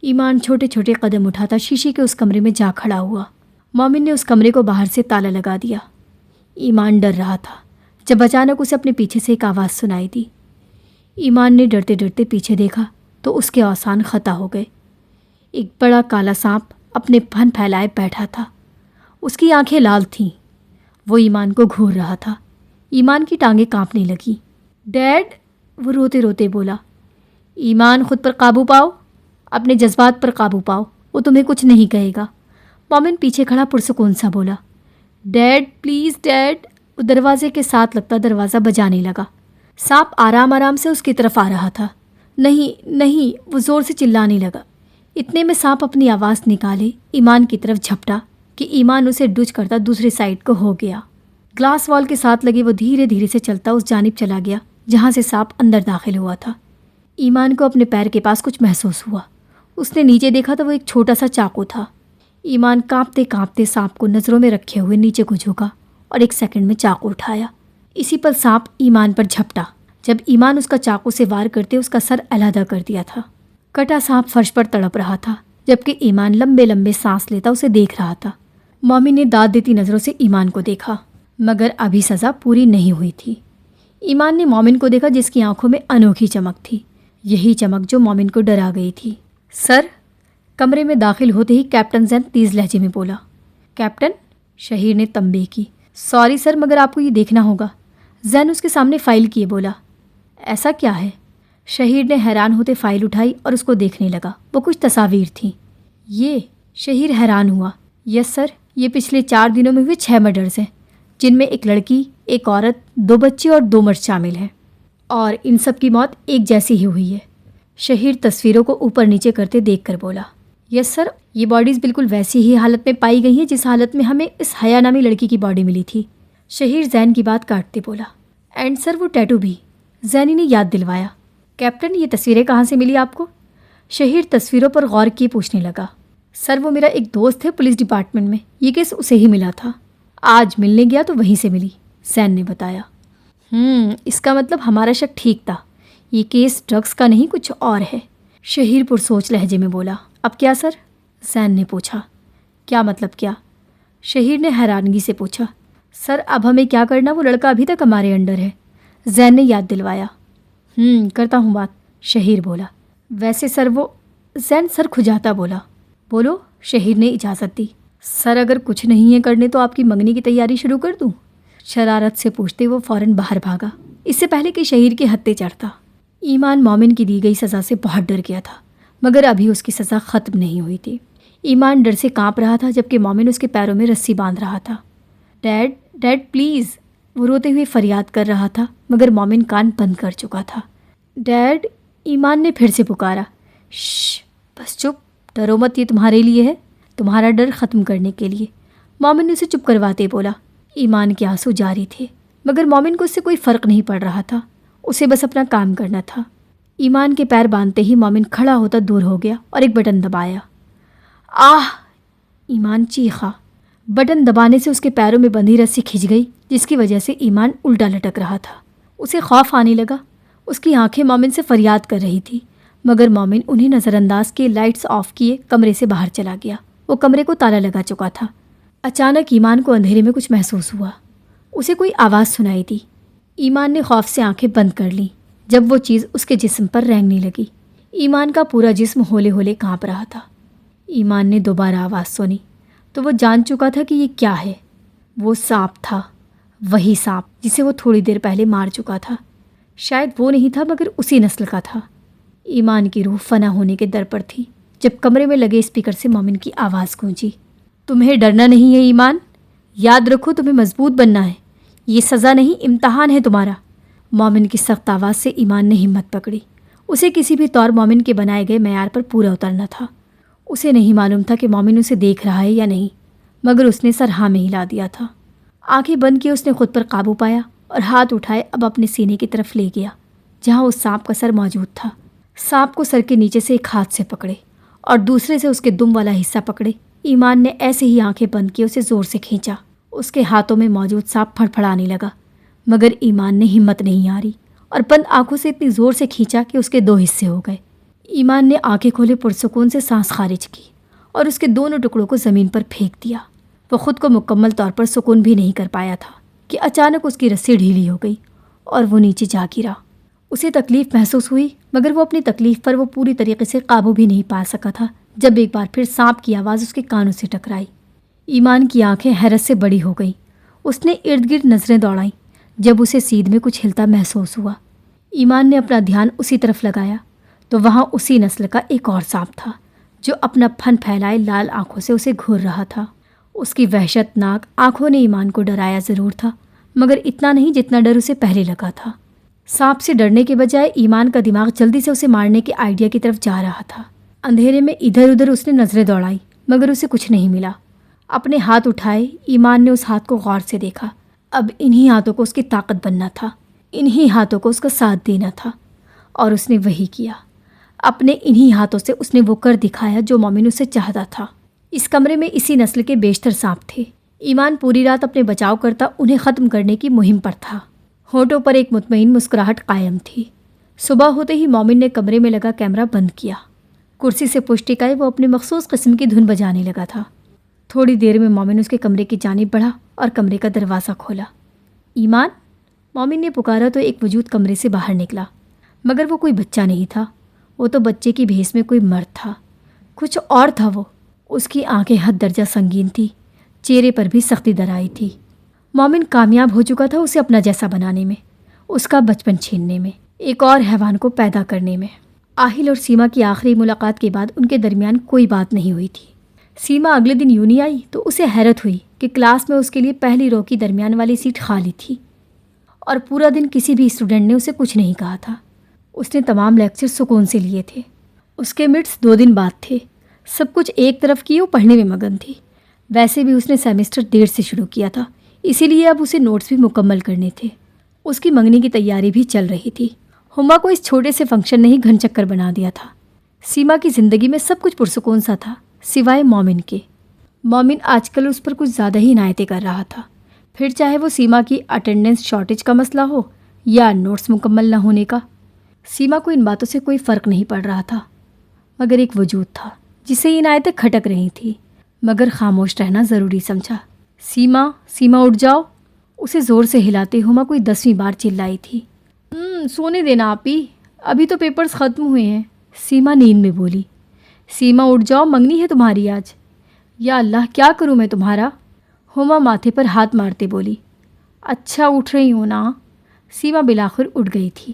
ایمان چھوٹے چھوٹے قدم اٹھاتا شیشے کے اس کمرے میں جا کھڑا ہوا۔ مومن نے اس کمرے کو باہر سے تالا لگا دیا۔ ایمان ڈر رہا تھا جب اچانک اسے اپنے پیچھے سے ایک آواز سنائی دی۔ ایمان نے ڈرتے ڈرتے پیچھے دیکھا تو اس کے اوسان خطا ہو گئے۔ ایک بڑا کالا سانپ اپنے پھن پھیلائے بیٹھا تھا۔ اس کی آنکھیں لال تھیں۔ وہ ایمان کو گھور رہا تھا۔ ایمان کی ٹانگیں کانپنے لگی۔ ڈیڈ، وہ روتے روتے بولا۔ ایمان، خود پر قابو پاؤ، اپنے جذبات پر قابو پاؤ، وہ تمہیں کچھ نہیں کہے گا، مومن پیچھے کھڑا پرسکون سا بولا۔ ڈیڈ پلیز ڈیڈ، وہ دروازے کے ساتھ لگتا دروازہ بجانے لگا۔ سانپ آرام آرام سے اس کی طرف آ رہا تھا۔ نہیں نہیں، وہ زور سے چلانے لگا۔ اتنے میں سانپ اپنی آواز نکالے ایمان کی طرف جھپٹا کہ ایمان اسے ڈچ کرتا دوسری سائڈ کو ہو گیا۔ گلاس وال کے ساتھ لگے وہ دھیرے دھیرے سے چلتا اس جانب چلا گیا جہاں سے سانپ اندر داخل ہوا تھا۔ ایمان کو اپنے پیر کے پاس کچھ محسوس ہوا۔ اس نے نیچے دیکھا تو وہ ایک چھوٹا سا چاقو تھا۔ ایمان کانپتے کانپتے سانپ کو نظروں میں رکھے ہوئے نیچے کو جھکا اور ایک سیکنڈ میں چاقو اٹھایا۔ اسی پر سانپ ایمان پر جھپٹا۔ جب ایمان اس کا چاقو سے وار کرتے اس کا سر علیحدہ کر دیا تھا۔ کٹا سانپ فرش پر تڑپ رہا تھا جبکہ ایمان لمبے لمبے سانس لیتا اسے دیکھ رہا تھا۔ مومن نے داد دیتی نظروں سے ایمان کو دیکھا مگر ابھی سزا پوری نہیں ہوئی تھی۔ ایمان نے مومن کو دیکھا جس کی آنکھوں میں انوکھی چمک تھی، یہی چمک جو مومن کو ڈرا گئی تھی۔ سر، کمرے میں داخل ہوتے ہی کیپٹن زین تیز لہجے میں بولا۔ کیپٹن، شہیر نے تنبیہ کی۔ سوری سر، مگر آپ کو یہ دیکھنا ہوگا۔ زین اس کے سامنے فائل کیے بولا۔ ایسا کیا ہے؟ شہیر نے حیران ہوتے فائل اٹھائی اور اس کو دیکھنے لگا۔ وہ کچھ تصاویر تھیں۔ یہ؟ شہیر حیران ہوا۔ یس سر، یہ پچھلے 4 دنوں میں ہوئے 6 مرڈرز ہیں، جن میں ایک لڑکی، ایک عورت، 2 بچے اور 2 مرد شامل ہیں، اور ان سب کی موت ایک جیسی ہی ہوئی ہے۔ شہیر تصویروں کو اوپر نیچے کرتے دیکھ کر بولا۔ یس سر، یہ باڈیز بالکل ویسی ہی حالت میں پائی گئی ہیں جس حالت میں ہمیں اس حیا نامی لڑکی کی باڈی ملی تھی۔ شہیر زین کی بات کاٹتے بولا۔ اینڈ سر، وہ ٹیٹو بھی، زینی نے یاد دلوایا۔ کیپٹن، یہ تصویریں کہاں سے ملی آپ کو؟ شہیر تصویروں پر غور کیے پوچھنے لگا۔ سر، وہ میرا ایک دوست ہے پولیس ڈپارٹمنٹ میں، یہ کیس اسے ہی ملا تھا، آج ملنے گیا تو وہیں سے ملی، زین نے بتایا۔ اس کا مطلب ہمارا شک ٹھیک تھا، یہ کیس ڈرگز کا نہیں کچھ اور ہے، شہیر پرسوچ لہجے میں بولا۔ اب کیا سر؟ زین نے پوچھا۔ کیا مطلب کیا؟ شہیر نے حیرانگی سے پوچھا۔ سر، اب ہمیں کیا کرنا، وہ لڑکا ابھی تک ہمارے انڈر ہے، زین نے یاد دلوایا۔ کرتا ہوں بات، شہیر بولا۔ ویسے سر وہ، زین سر کھجاتا بولا۔ بولو، شہیر نے اجازت دی۔ سر، اگر کچھ نہیں ہے کرنے تو آپ کی منگنی کی تیاری شروع کر دوں؟ شرارت سے پوچھتے وہ فوراً باہر بھاگا، اس سے پہلے کہ شہیر کے ہتھے چڑھتا۔ ایمان مومن کی دی گئی سزا سے بہت ڈر گیا تھا، مگر ابھی اس کی سزا ختم نہیں ہوئی تھی۔ ایمان ڈر سے کانپ رہا تھا جبکہ مومن اس کے پیروں میں رسی باندھ رہا تھا۔ ڈیڈ ڈیڈ پلیز، وہ روتے ہوئے فریاد کر رہا تھا، مگر مومن کان بند کر چکا تھا۔ ڈیڈ، ایمان نے پھر سے پکارا۔ شش، بس چپ، ڈرو مت، یہ تمہارے لیے ہے، تمہارا ڈر ختم کرنے کے لیے، مومن نے اسے چپ کرواتے بولا۔ ایمان کے آنسو جاری تھے، مگر مومن کو اس سے کوئی فرق نہیں پڑ رہا تھا، اسے بس اپنا کام کرنا تھا۔ ایمان کے پیر باندھتے ہی مومن کھڑا ہوتا دور ہو گیا اور ایک بٹن دبایا۔ آہ! ایمان چیخا۔ بٹن دبانے سے اس کے پیروں میں بندھی رسی کھنچ گئی، جس کی وجہ سے ایمان الٹا لٹک رہا تھا۔ اسے خوف آنے لگا، اس کی آنکھیں مومن سے فریاد کر رہی تھی، مگر مومن انہیں نظر انداز کیے لائٹس آف کیے کمرے سے باہر چلا گیا۔ وہ کمرے کو تالا لگا چکا تھا۔ اچانک ایمان کو اندھیرے میں کچھ محسوس ہوا، اسے کوئی آواز سنائی دی۔ ایمان نے خوف سے آنکھیں بند کر لیں جب وہ چیز اس کے جسم پر رینگنے لگی۔ ایمان کا پورا جسم ہولے ہولے کانپ رہا تھا۔ ایمان نے دوبارہ آواز سنی تو وہ جان چکا تھا کہ یہ کیا ہے۔ وہ سانپ تھا، وہی سانپ جسے وہ تھوڑی دیر پہلے مار چکا تھا۔ شاید وہ نہیں تھا مگر اسی نسل کا تھا۔ ایمان کی روح فنا ہونے کے در پر تھی جب کمرے میں لگے اسپیکر سے مومن کی آواز گونجی۔ تمہیں ڈرنا نہیں ہے ایمان، یاد رکھو تمہیں مضبوط بننا ہے، یہ سزا نہیں امتحان ہے تمہارا۔ مومن کی سخت آواز سے ایمان نے ہمت پکڑی۔ اسے کسی بھی طور مومن کے بنائے گئے معیار پر پورا اترنا تھا۔ اسے نہیں معلوم تھا کہ مومن اسے دیکھ رہا ہے یا نہیں، مگر اس نے سر ہاں میں ہلا دیا تھا۔ آنکھیں بند کیے اس نے خود پر قابو پایا اور ہاتھ اٹھائے اب اپنے سینے کی طرف لے گیا جہاں اس سانپ کا سر موجود تھا۔ سانپ کو سر کے نیچے سے ایک ہاتھ سے پکڑے اور دوسرے سے اس کے دم والا حصہ پکڑے۔ ایمان نے ایسے ہی آنکھیں بند کیے اسے زور سے کھینچا۔ اس کے ہاتھوں میں موجود سانپ پھڑپھڑانے لگا، مگر ایمان نے ہمت نہیں ہاری اور بند آنکھوں سے اتنی زور سے کھینچا کہ اس کے دو حصے ہو گئے۔ ایمان نے آنکھیں کھولے پرسکون سے سانس خارج کی اور اس کے دونوں ٹکڑوں کو زمین پر پھینک دیا۔ وہ خود کو مکمل طور پر سکون بھی نہیں کر پایا تھا کہ اچانک اس کی رسی ڈھیلی ہو گئی اور وہ نیچے جا گرا۔ اسے تکلیف محسوس ہوئی مگر وہ اپنی تکلیف پر وہ پوری طریقے سے قابو بھی نہیں پا سکا تھا جب ایک بار پھر سانپ کی آواز اس کے کانوں سے ٹکرائی۔ ایمان کی آنکھیں حیرت سے بڑی ہو گئیں۔ اس نے ارد گرد نظریں دوڑائیں جب اسے سیدھ میں کچھ ہلتا محسوس ہوا۔ ایمان نے اپنا دھیان اسی طرف لگایا تو وہاں اسی نسل کا ایک اور سانپ تھا جو اپنا پھن پھیلائے لال آنکھوں سے اسے گھور رہا تھا۔ اس کی وحشت ناک آنکھوں نے ایمان کو ڈرایا ضرور تھا مگر اتنا نہیں جتنا ڈر اسے پہلے لگا تھا۔ سانپ سے ڈرنے کے بجائے ایمان کا دماغ جلدی سے اسے مارنے کے آئیڈیا کی طرف جا رہا تھا۔ اندھیرے میں ادھر ادھر اس نے نظریں دوڑائیں مگر اسے کچھ نہیں ملا۔ اپنے ہاتھ اٹھائے ایمان نے اس ہاتھ کو غور سے دیکھا۔ اب انہی ہاتھوں کو اس کی طاقت بننا تھا، انہی ہاتھوں کو اس کا ساتھ دینا تھا، اور اس نے وہی کیا۔ اپنے انہی ہاتھوں سے اس نے وہ کر دکھایا جو مومن اسے چاہتا تھا۔ اس کمرے میں اسی نسل کے بیشتر سانپ تھے۔ ایمان پوری رات اپنے بچاؤ کرتا انہیں ختم کرنے کی مہم پر تھا۔ ہونٹوں پر ایک مطمئن مسکراہٹ قائم تھی۔ صبح ہوتے ہی مومن نے کمرے میں لگا کیمرہ بند کیا۔ کرسی سے پشت ٹکائے وہ اپنے مخصوص قسم کی دھن بجانے لگا تھا۔ تھوڑی دیر میں مومن اس کے کمرے کی جانب بڑھا اور کمرے کا دروازہ کھولا۔ ایمان، مومن نے پکارا تو ایک وجود کمرے سے باہر نکلا، مگر وہ کوئی بچہ نہیں تھا، وہ تو بچے کی بھیس میں کوئی مرد تھا۔ کچھ اور تھا وہ، اس کی آنکھیں حد درجہ سنگین تھی، چہرے پر بھی سختی در آئی تھی۔ مومن کامیاب ہو چکا تھا اسے اپنا جیسا بنانے میں، اس کا بچپن چھیننے میں، ایک اور حیوان کو پیدا کرنے میں۔ آہل اور سیما کی آخری ملاقات کے بعد ان کے درمیان کوئی بات نہیں ہوئی تھی۔ سیما اگلے دن یوں نہیں آئی تو اسے حیرت ہوئی کہ کلاس میں اس کے لیے پہلی رو کی درمیان والی سیٹ خالی تھی، اور پورا دن کسی بھی اسٹوڈنٹ نے اسے کچھ نہیں کہا تھا۔ اس نے تمام لیکچر سکون سے لیے تھے۔ اس کے مڈس 2 دن بعد تھے، سب کچھ ایک طرف کیے وہ پڑھنے میں مگن تھی۔ ویسے بھی اس نے سیمسٹر دیر سے شروع کیا تھا، اسی لیے اب اسے نوٹس بھی مکمل کرنے تھے۔ اس کی منگنی کی تیاری بھی چل رہی تھی۔ ہما کو اس چھوٹے سے فنکشن نے ہی گھن چکر بنا دیا تھا۔ سیما کی زندگی میں سب کچھ پرسکون سا تھا سوائے مومن کے۔ مومن آج کل اس پر کچھ زیادہ ہی عنایتیں کر رہا تھا، پھر چاہے وہ سیما کی اٹینڈنس شارٹیج کا مسئلہ ہو یا نوٹس مکمل نہ ہونے کا۔ سیما کو ان باتوں سے کوئی فرق نہیں پڑ رہا تھا، مگر ایک وجود تھا جسے یہ عنایتیں کھٹک رہی تھیں، مگر خاموش رہنا ضروری سمجھا۔ سیما، سیما اٹھ جاؤ، اسے زور سے ہلاتے ہما کوئی 10ویں بار چلائی تھی۔ سونے دینا آپی، ابھی تو پیپرز ختم ہوئے ہیں، سیما نیند میں بولی۔ سیما اٹھ جاؤ، منگنی ہے تمہاری آج۔ یا اللہ، کیا کروں میں تمہارا؟ ہما ماتھے پر ہاتھ مارتے بولی۔ اچھا اٹھ رہی ہوں نا؟ سیما بلاخر اٹھ گئی تھی۔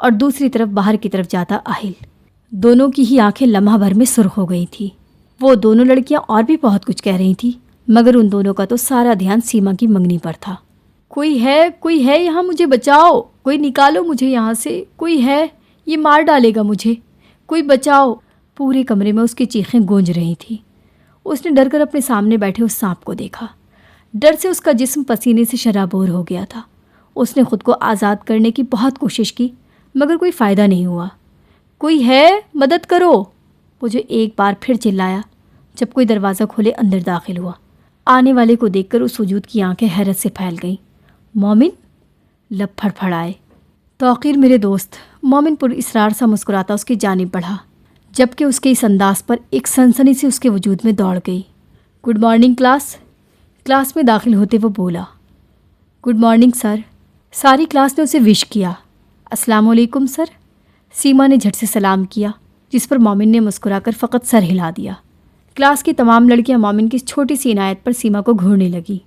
اور دوسری طرف باہر کی طرف جاتا آہل۔ دونوں کی ہی آنکھیں لمحہ بھر میں سرخ ہو گئی تھی۔ وہ دونوں لڑکیاں اور بھی بہت کچھ کہہ رہی تھیں، مگر ان دونوں کا تو سارا دھیان سیما کی منگنی پر تھا۔ کوئی ہے یہاں، مجھے بچاؤ، کوئی نکالو مجھے یہاں سے، کوئی ہے، یہ مار ڈالے گا مجھے، کوئی بچاؤ۔ پورے کمرے میں اس کی چیخیں گونج رہی تھیں۔ اس نے ڈر کر اپنے سامنے بیٹھے اس سانپ کو دیکھا۔ ڈر سے اس کا جسم پسینے سے شرابور ہو گیا تھا۔ اس نے خود کو آزاد کرنے کی بہت کوشش کی، مگر کوئی فائدہ نہیں ہوا۔ کوئی ہے، مدد کرو، وہ جو ایک بار پھر چلایا جب کوئی دروازہ کھولے اندر داخل ہوا۔ آنے والے کو دیکھ کر اس وجود کی آنکھیں حیرت سے پھیل گئیں۔ مومن، لب پھڑپھڑائے۔ توقیر میرے دوست، مومن پر اسرار سا مسکراتا اس کی جانب بڑھا، جبکہ اس کے اس انداز پر ایک سنسنی سے اس کے وجود میں دوڑ گئی۔ گڈ مارننگ کلاس میں داخل ہوتے وہ بولا۔ Good morning sir. ساری کلاس نے اسے وش کیا۔ السلام علیکم سر۔ سیما نے جھٹ سے سلام کیا، جس پر مومن نے مسکرا کر فقط سر ہلا دیا۔ کلاس کی تمام لڑکیاں مومن کی چھوٹی سی عنایت پر سیما کو گھورنے لگی۔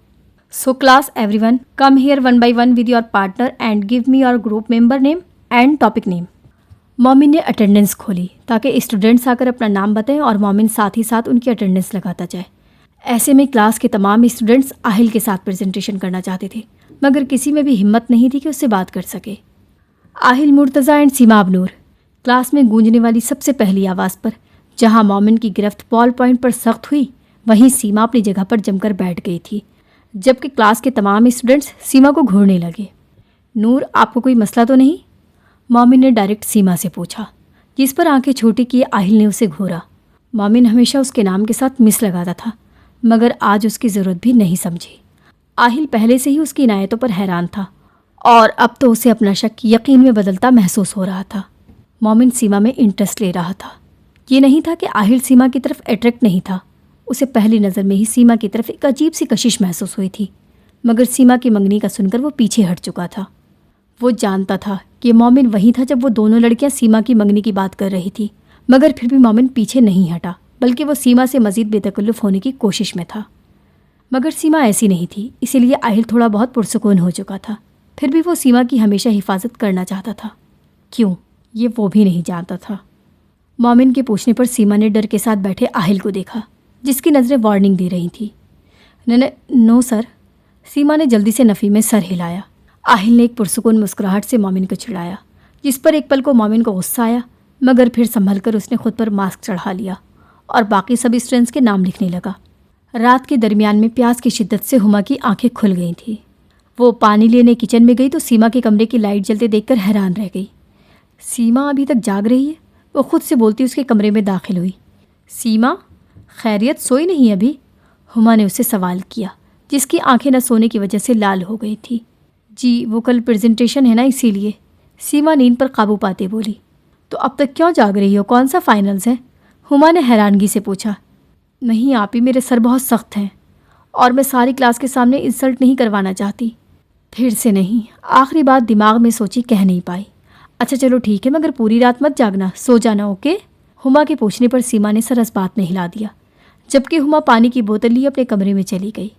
So class everyone come here one by one with your partner and give me your group member name and topic name. Momin نے اٹینڈنس کھولی تاکہ اسٹوڈنٹس آ کر اپنا نام بتائیں اور مومن ساتھ ہی ساتھ ان کی اٹینڈنس لگاتا جائے۔ ایسے میں کلاس کے تمام اسٹوڈنٹس آہل کے ساتھ پریزنٹیشن کرنا چاہتے تھے، مگر کسی میں بھی ہمت نہیں تھی کہ اس سے بات کر سکے۔ آہل مرتضی اینڈ سیما ابنور۔ کلاس میں گونجنے والی سب سے پہلی آواز پر جہاں مومن کی گرفت بال پوائنٹ پر سخت ہوئی، وہیں سیما اپنی جگہ پر جم کر بیٹھ گئی تھی، جبکہ کلاس کے تمام اسٹوڈنٹس سیما کو گھورنے لگے۔ نور، آپ کو کوئی مسئلہ تو نہیں؟ مومن نے ڈائریکٹ سیما سے پوچھا، جس پر آنکھیں چھوٹی کیے آہل نے اسے گھورا۔ مومن ہمیشہ اس کے نام کے ساتھ مس لگاتا تھا، مگر آج اس کی ضرورت بھی نہیں سمجھی۔ آہل پہلے سے ہی اس کی عنایتوں پر حیران تھا، اور اب تو اسے اپنا شک یقین میں بدلتا محسوس ہو رہا تھا۔ مومن سیما میں انٹرسٹ لے رہا تھا۔ یہ نہیں تھا کہ آہل سیما کی طرف اٹریکٹ نہیں تھا، اسے پہلی نظر میں ہی سیما کی طرف ایک عجیب سی کشش محسوس ہوئی تھی، مگر سیما کی منگنی کا سن کر وہ پیچھے ہٹ چکا تھا۔ وہ جانتا تھا کہ مومن وہیں تھا جب وہ دونوں لڑکیاں سیما کی منگنی کی بات کر رہی تھی، مگر پھر بھی مومن پیچھے نہیں ہٹا، بلکہ وہ سیما سے مزید بے تکلف ہونے کی کوشش میں تھا۔ مگر سیما ایسی نہیں تھی، اسی لیے آہل تھوڑا بہت پرسکون ہو چکا تھا۔ پھر بھی وہ سیما کی ہمیشہ حفاظت کرنا چاہتا تھا۔ کیوں، یہ وہ بھی نہیں جانتا تھا۔ مومن کے پوچھنے پر سیما نے ڈر کے ساتھ بیٹھے آہل کو دیکھا، جس کی نظریں وارننگ دے رہی تھیں۔ نو سر۔ سیما نے جلدی سے نفی میں سر ہلایا۔ آہل نے ایک پرسکون مسکراہٹ سے مومن کو چڑھایا، جس پر ایک پل کو مومن کو غصہ آیا، مگر پھر سنبھل کر اس نے خود پر ماسک چڑھا لیا اور باقی سب اسٹوڈنٹس کے نام لکھنے لگا۔ رات کے درمیان میں پیاس کی شدت سے ہما کی آنکھیں کھل گئی تھیں۔ وہ پانی لینے کچن میں گئی تو سیما کے کمرے کی لائٹ جلتے دیکھ کر حیران رہ گئی۔ سیما ابھی تک جاگ رہی ہے؟ وہ خود سے بولتی اس کے کمرے میں داخل ہوئی۔ سیما، خیریت، سوئی نہیں ابھی؟ ہما نے اس سے سوال کیا، جس کی آنکھیں نہ سونے کی وجہ سے لال ہو گئی تھی۔ جی، وہ کل پریزنٹیشن ہے نا، اسی لیے۔ سیما نیند پر قابو پاتے بولی۔ تو اب تک کیوں جاگ رہی ہو؟ کون سا فائنلز ہے؟ ہما نے حیرانگی سے پوچھا۔ نہیں آپ ہی، میرے سر بہت سخت ہیں اور میں ساری کلاس کے سامنے انسلٹ نہیں کروانا چاہتی۔ پھر سے نہیں، آخری بات دماغ میں سوچی کہہ نہیں پائی۔ اچھا چلو ٹھیک ہے، مگر پوری رات مت جاگنا، سو جانا، اوکے؟ ہما کے پوچھنے پر سیما نے سر اس بات میں ہلا دیا، جبکہ ہما پانی کی بوتل لی اپنے کمرے میں چلی گئی،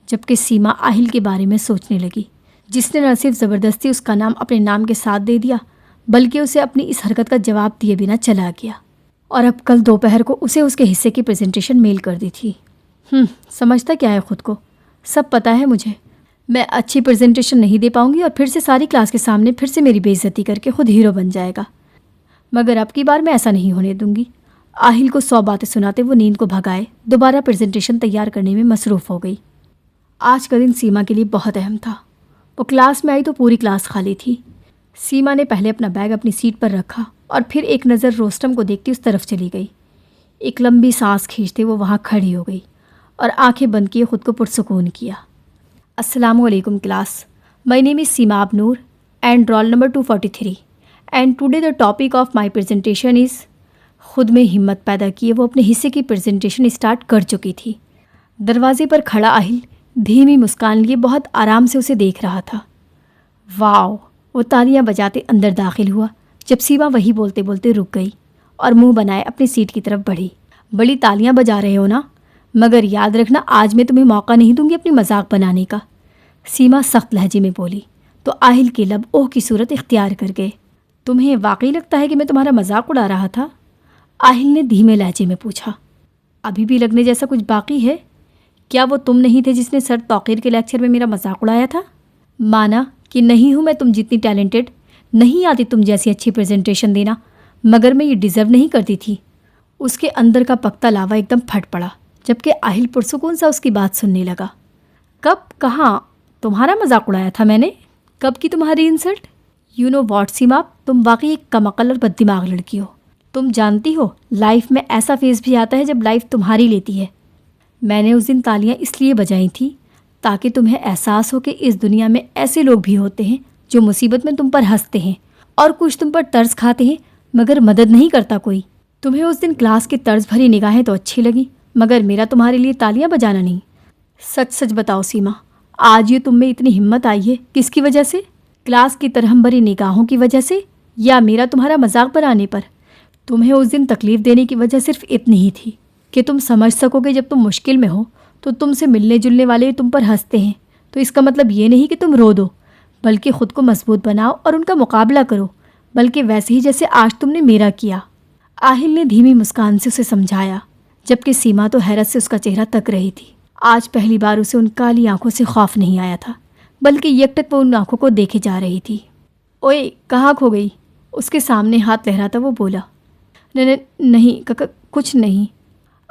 جبکہ سیما آہل کے بارے میں سوچنے لگی، جس نے نہ صرف زبردستی اس کا نام اپنے نام کے ساتھ دے دیا، بلکہ اسے اپنی اس حرکت کا جواب دیے بنا چلا گیا، اور اب کل دوپہر کو اسے اس کے حصے کی پریزنٹیشن میل کر دی تھی۔ سمجھتا کیا ہے خود کو؟ سب پتہ ہے مجھے، میں اچھی پریزنٹیشن نہیں دے پاؤں گی اور پھر سے ساری کلاس کے سامنے پھر سے میری بے عزتی کر کے خود ہیرو بن جائے گا، مگر اب کی بار میں ایسا نہیں ہونے دوں گی۔ آہل کو 100 باتیں سناتے وہ نیند کو بھگائے دوبارہ پریزنٹیشن تیار کرنے میں مصروف ہو گئی۔ آج کا دن سیما کے لیے بہت اہم تھا۔ وہ کلاس میں آئی تو پوری کلاس خالی تھی۔ سیما نے پہلے اپنا بیگ اپنی سیٹ پر رکھا اور پھر ایک نظر روسٹم کو دیکھتی اس طرف چلی گئی۔ ایک لمبی سانس کھینچتے وہ وہاں کھڑی ہو گئی اور آنکھیں بند کیے خود کو پرسکون کیا۔ السلام علیکم class, my name is Seema Abnoor and roll number 243 and today the topic of my presentation is. خود میں ہمت پیدا کیے وہ اپنے حصے کی پریزنٹیشن اسٹارٹ کر چکی تھی۔ دروازے پر کھڑا آہل دھیمی مسکان لیے بہت آرام سے اسے دیکھ رہا تھا۔ واو، وہ تالیاں بجاتے اندر داخل ہوا جب سیما وہی بولتے بولتے رک گئی اور منہ بنائے اپنی سیٹ کی طرف بڑھی۔ بڑی تالیاں بجا رہے ہو نا، مگر یاد رکھنا آج میں تمہیں موقع نہیں دوں گی اپنی مذاق بنانے کا، سیما سخت لہجے میں بولی تو آہل کے لب اوہ کی صورت اختیار کر گئے۔ تمہیں واقعی لگتا ہے کہ میں تمہارا مذاق اڑا رہا تھا؟ آہل نے دھیمے لہجے میں پوچھا۔ ابھی بھی لگنے جیسا کچھ باقی ہے؟ کیا وہ تم نہیں تھے جس نے سر توقیر کے لیکچر میں میرا مذاق اڑایا تھا؟ مانا کہ نہیں ہوں میں تم جتنی ٹیلنٹڈ، نہیں آتی تم جیسی اچھی پریزنٹیشن دینا، مگر میں یہ ڈیزرو نہیں کرتی تھی۔ اس کے اندر کا پکتا لاوا ایک دم پھٹ پڑا، جبکہ آہل پرسکون سا اس کی بات سننے لگا۔ کب، کہاں تمہارا مذاق اڑایا تھا میں نے؟ کب کی تمہاری انسلٹ؟ یو نو واٹ سیما، تم واقعی ایک کم عقل اور بد دماغ لڑکی ہو۔ تم جانتی ہو لائف میں ایسا فیز بھی آتا ہے جب لائف تمہاری لیتی ہے۔ میں نے اس دن تالیاں اس لیے بجائی تھیں تاکہ تمہیں احساس ہو کہ اس دنیا میں ایسے لوگ بھی ہوتے ہیں جو مصیبت میں تم پر ہنستے ہیں اور کچھ تم پر طرز کھاتے ہیں مگر مدد نہیں کرتا کوئی۔ تمہیں اس دن کلاس کی طرز بھری نگاہیں تو اچھی لگی، مگر میرا تمہارے لیے تالیاں بجانا نہیں۔ سچ سچ بتاؤ سیما، آج یہ تم میں اتنی ہمت آئی ہے کس کی وجہ سے؟ کلاس کی ترہم بھری نگاہوں کی وجہ سے یا میرا تمہارا مذاق بنانے پر؟ تمہیں اس دن تکلیف دینے کی وجہ صرف اتنی ہی تھی کہ تم سمجھ سکو کہ جب تم مشکل میں ہو تو تم سے ملنے جلنے والے تم پر ہنستے ہیں، تو اس کا مطلب یہ نہیں کہ تم رو دو، بلکہ خود کو مضبوط بناؤ اور ان کا مقابلہ کرو، بلکہ ویسے ہی جیسے آج تم نے میرا کیا۔ آہل نے دھیمی مسکان سے اسے سمجھایا، جبکہ سیما تو حیرت سے اس کا چہرہ تک رہی تھی۔ آج پہلی بار اسے ان کالی آنکھوں سے خوف نہیں آیا تھا، بلکہ یکٹک وہ ان آنکھوں کو دیکھے جا رہی تھی۔ اوئے کہاں کھو گئی؟ اس کے سامنے ہاتھ لہراتا وہ بولا۔ نہیں کچھ نہیں،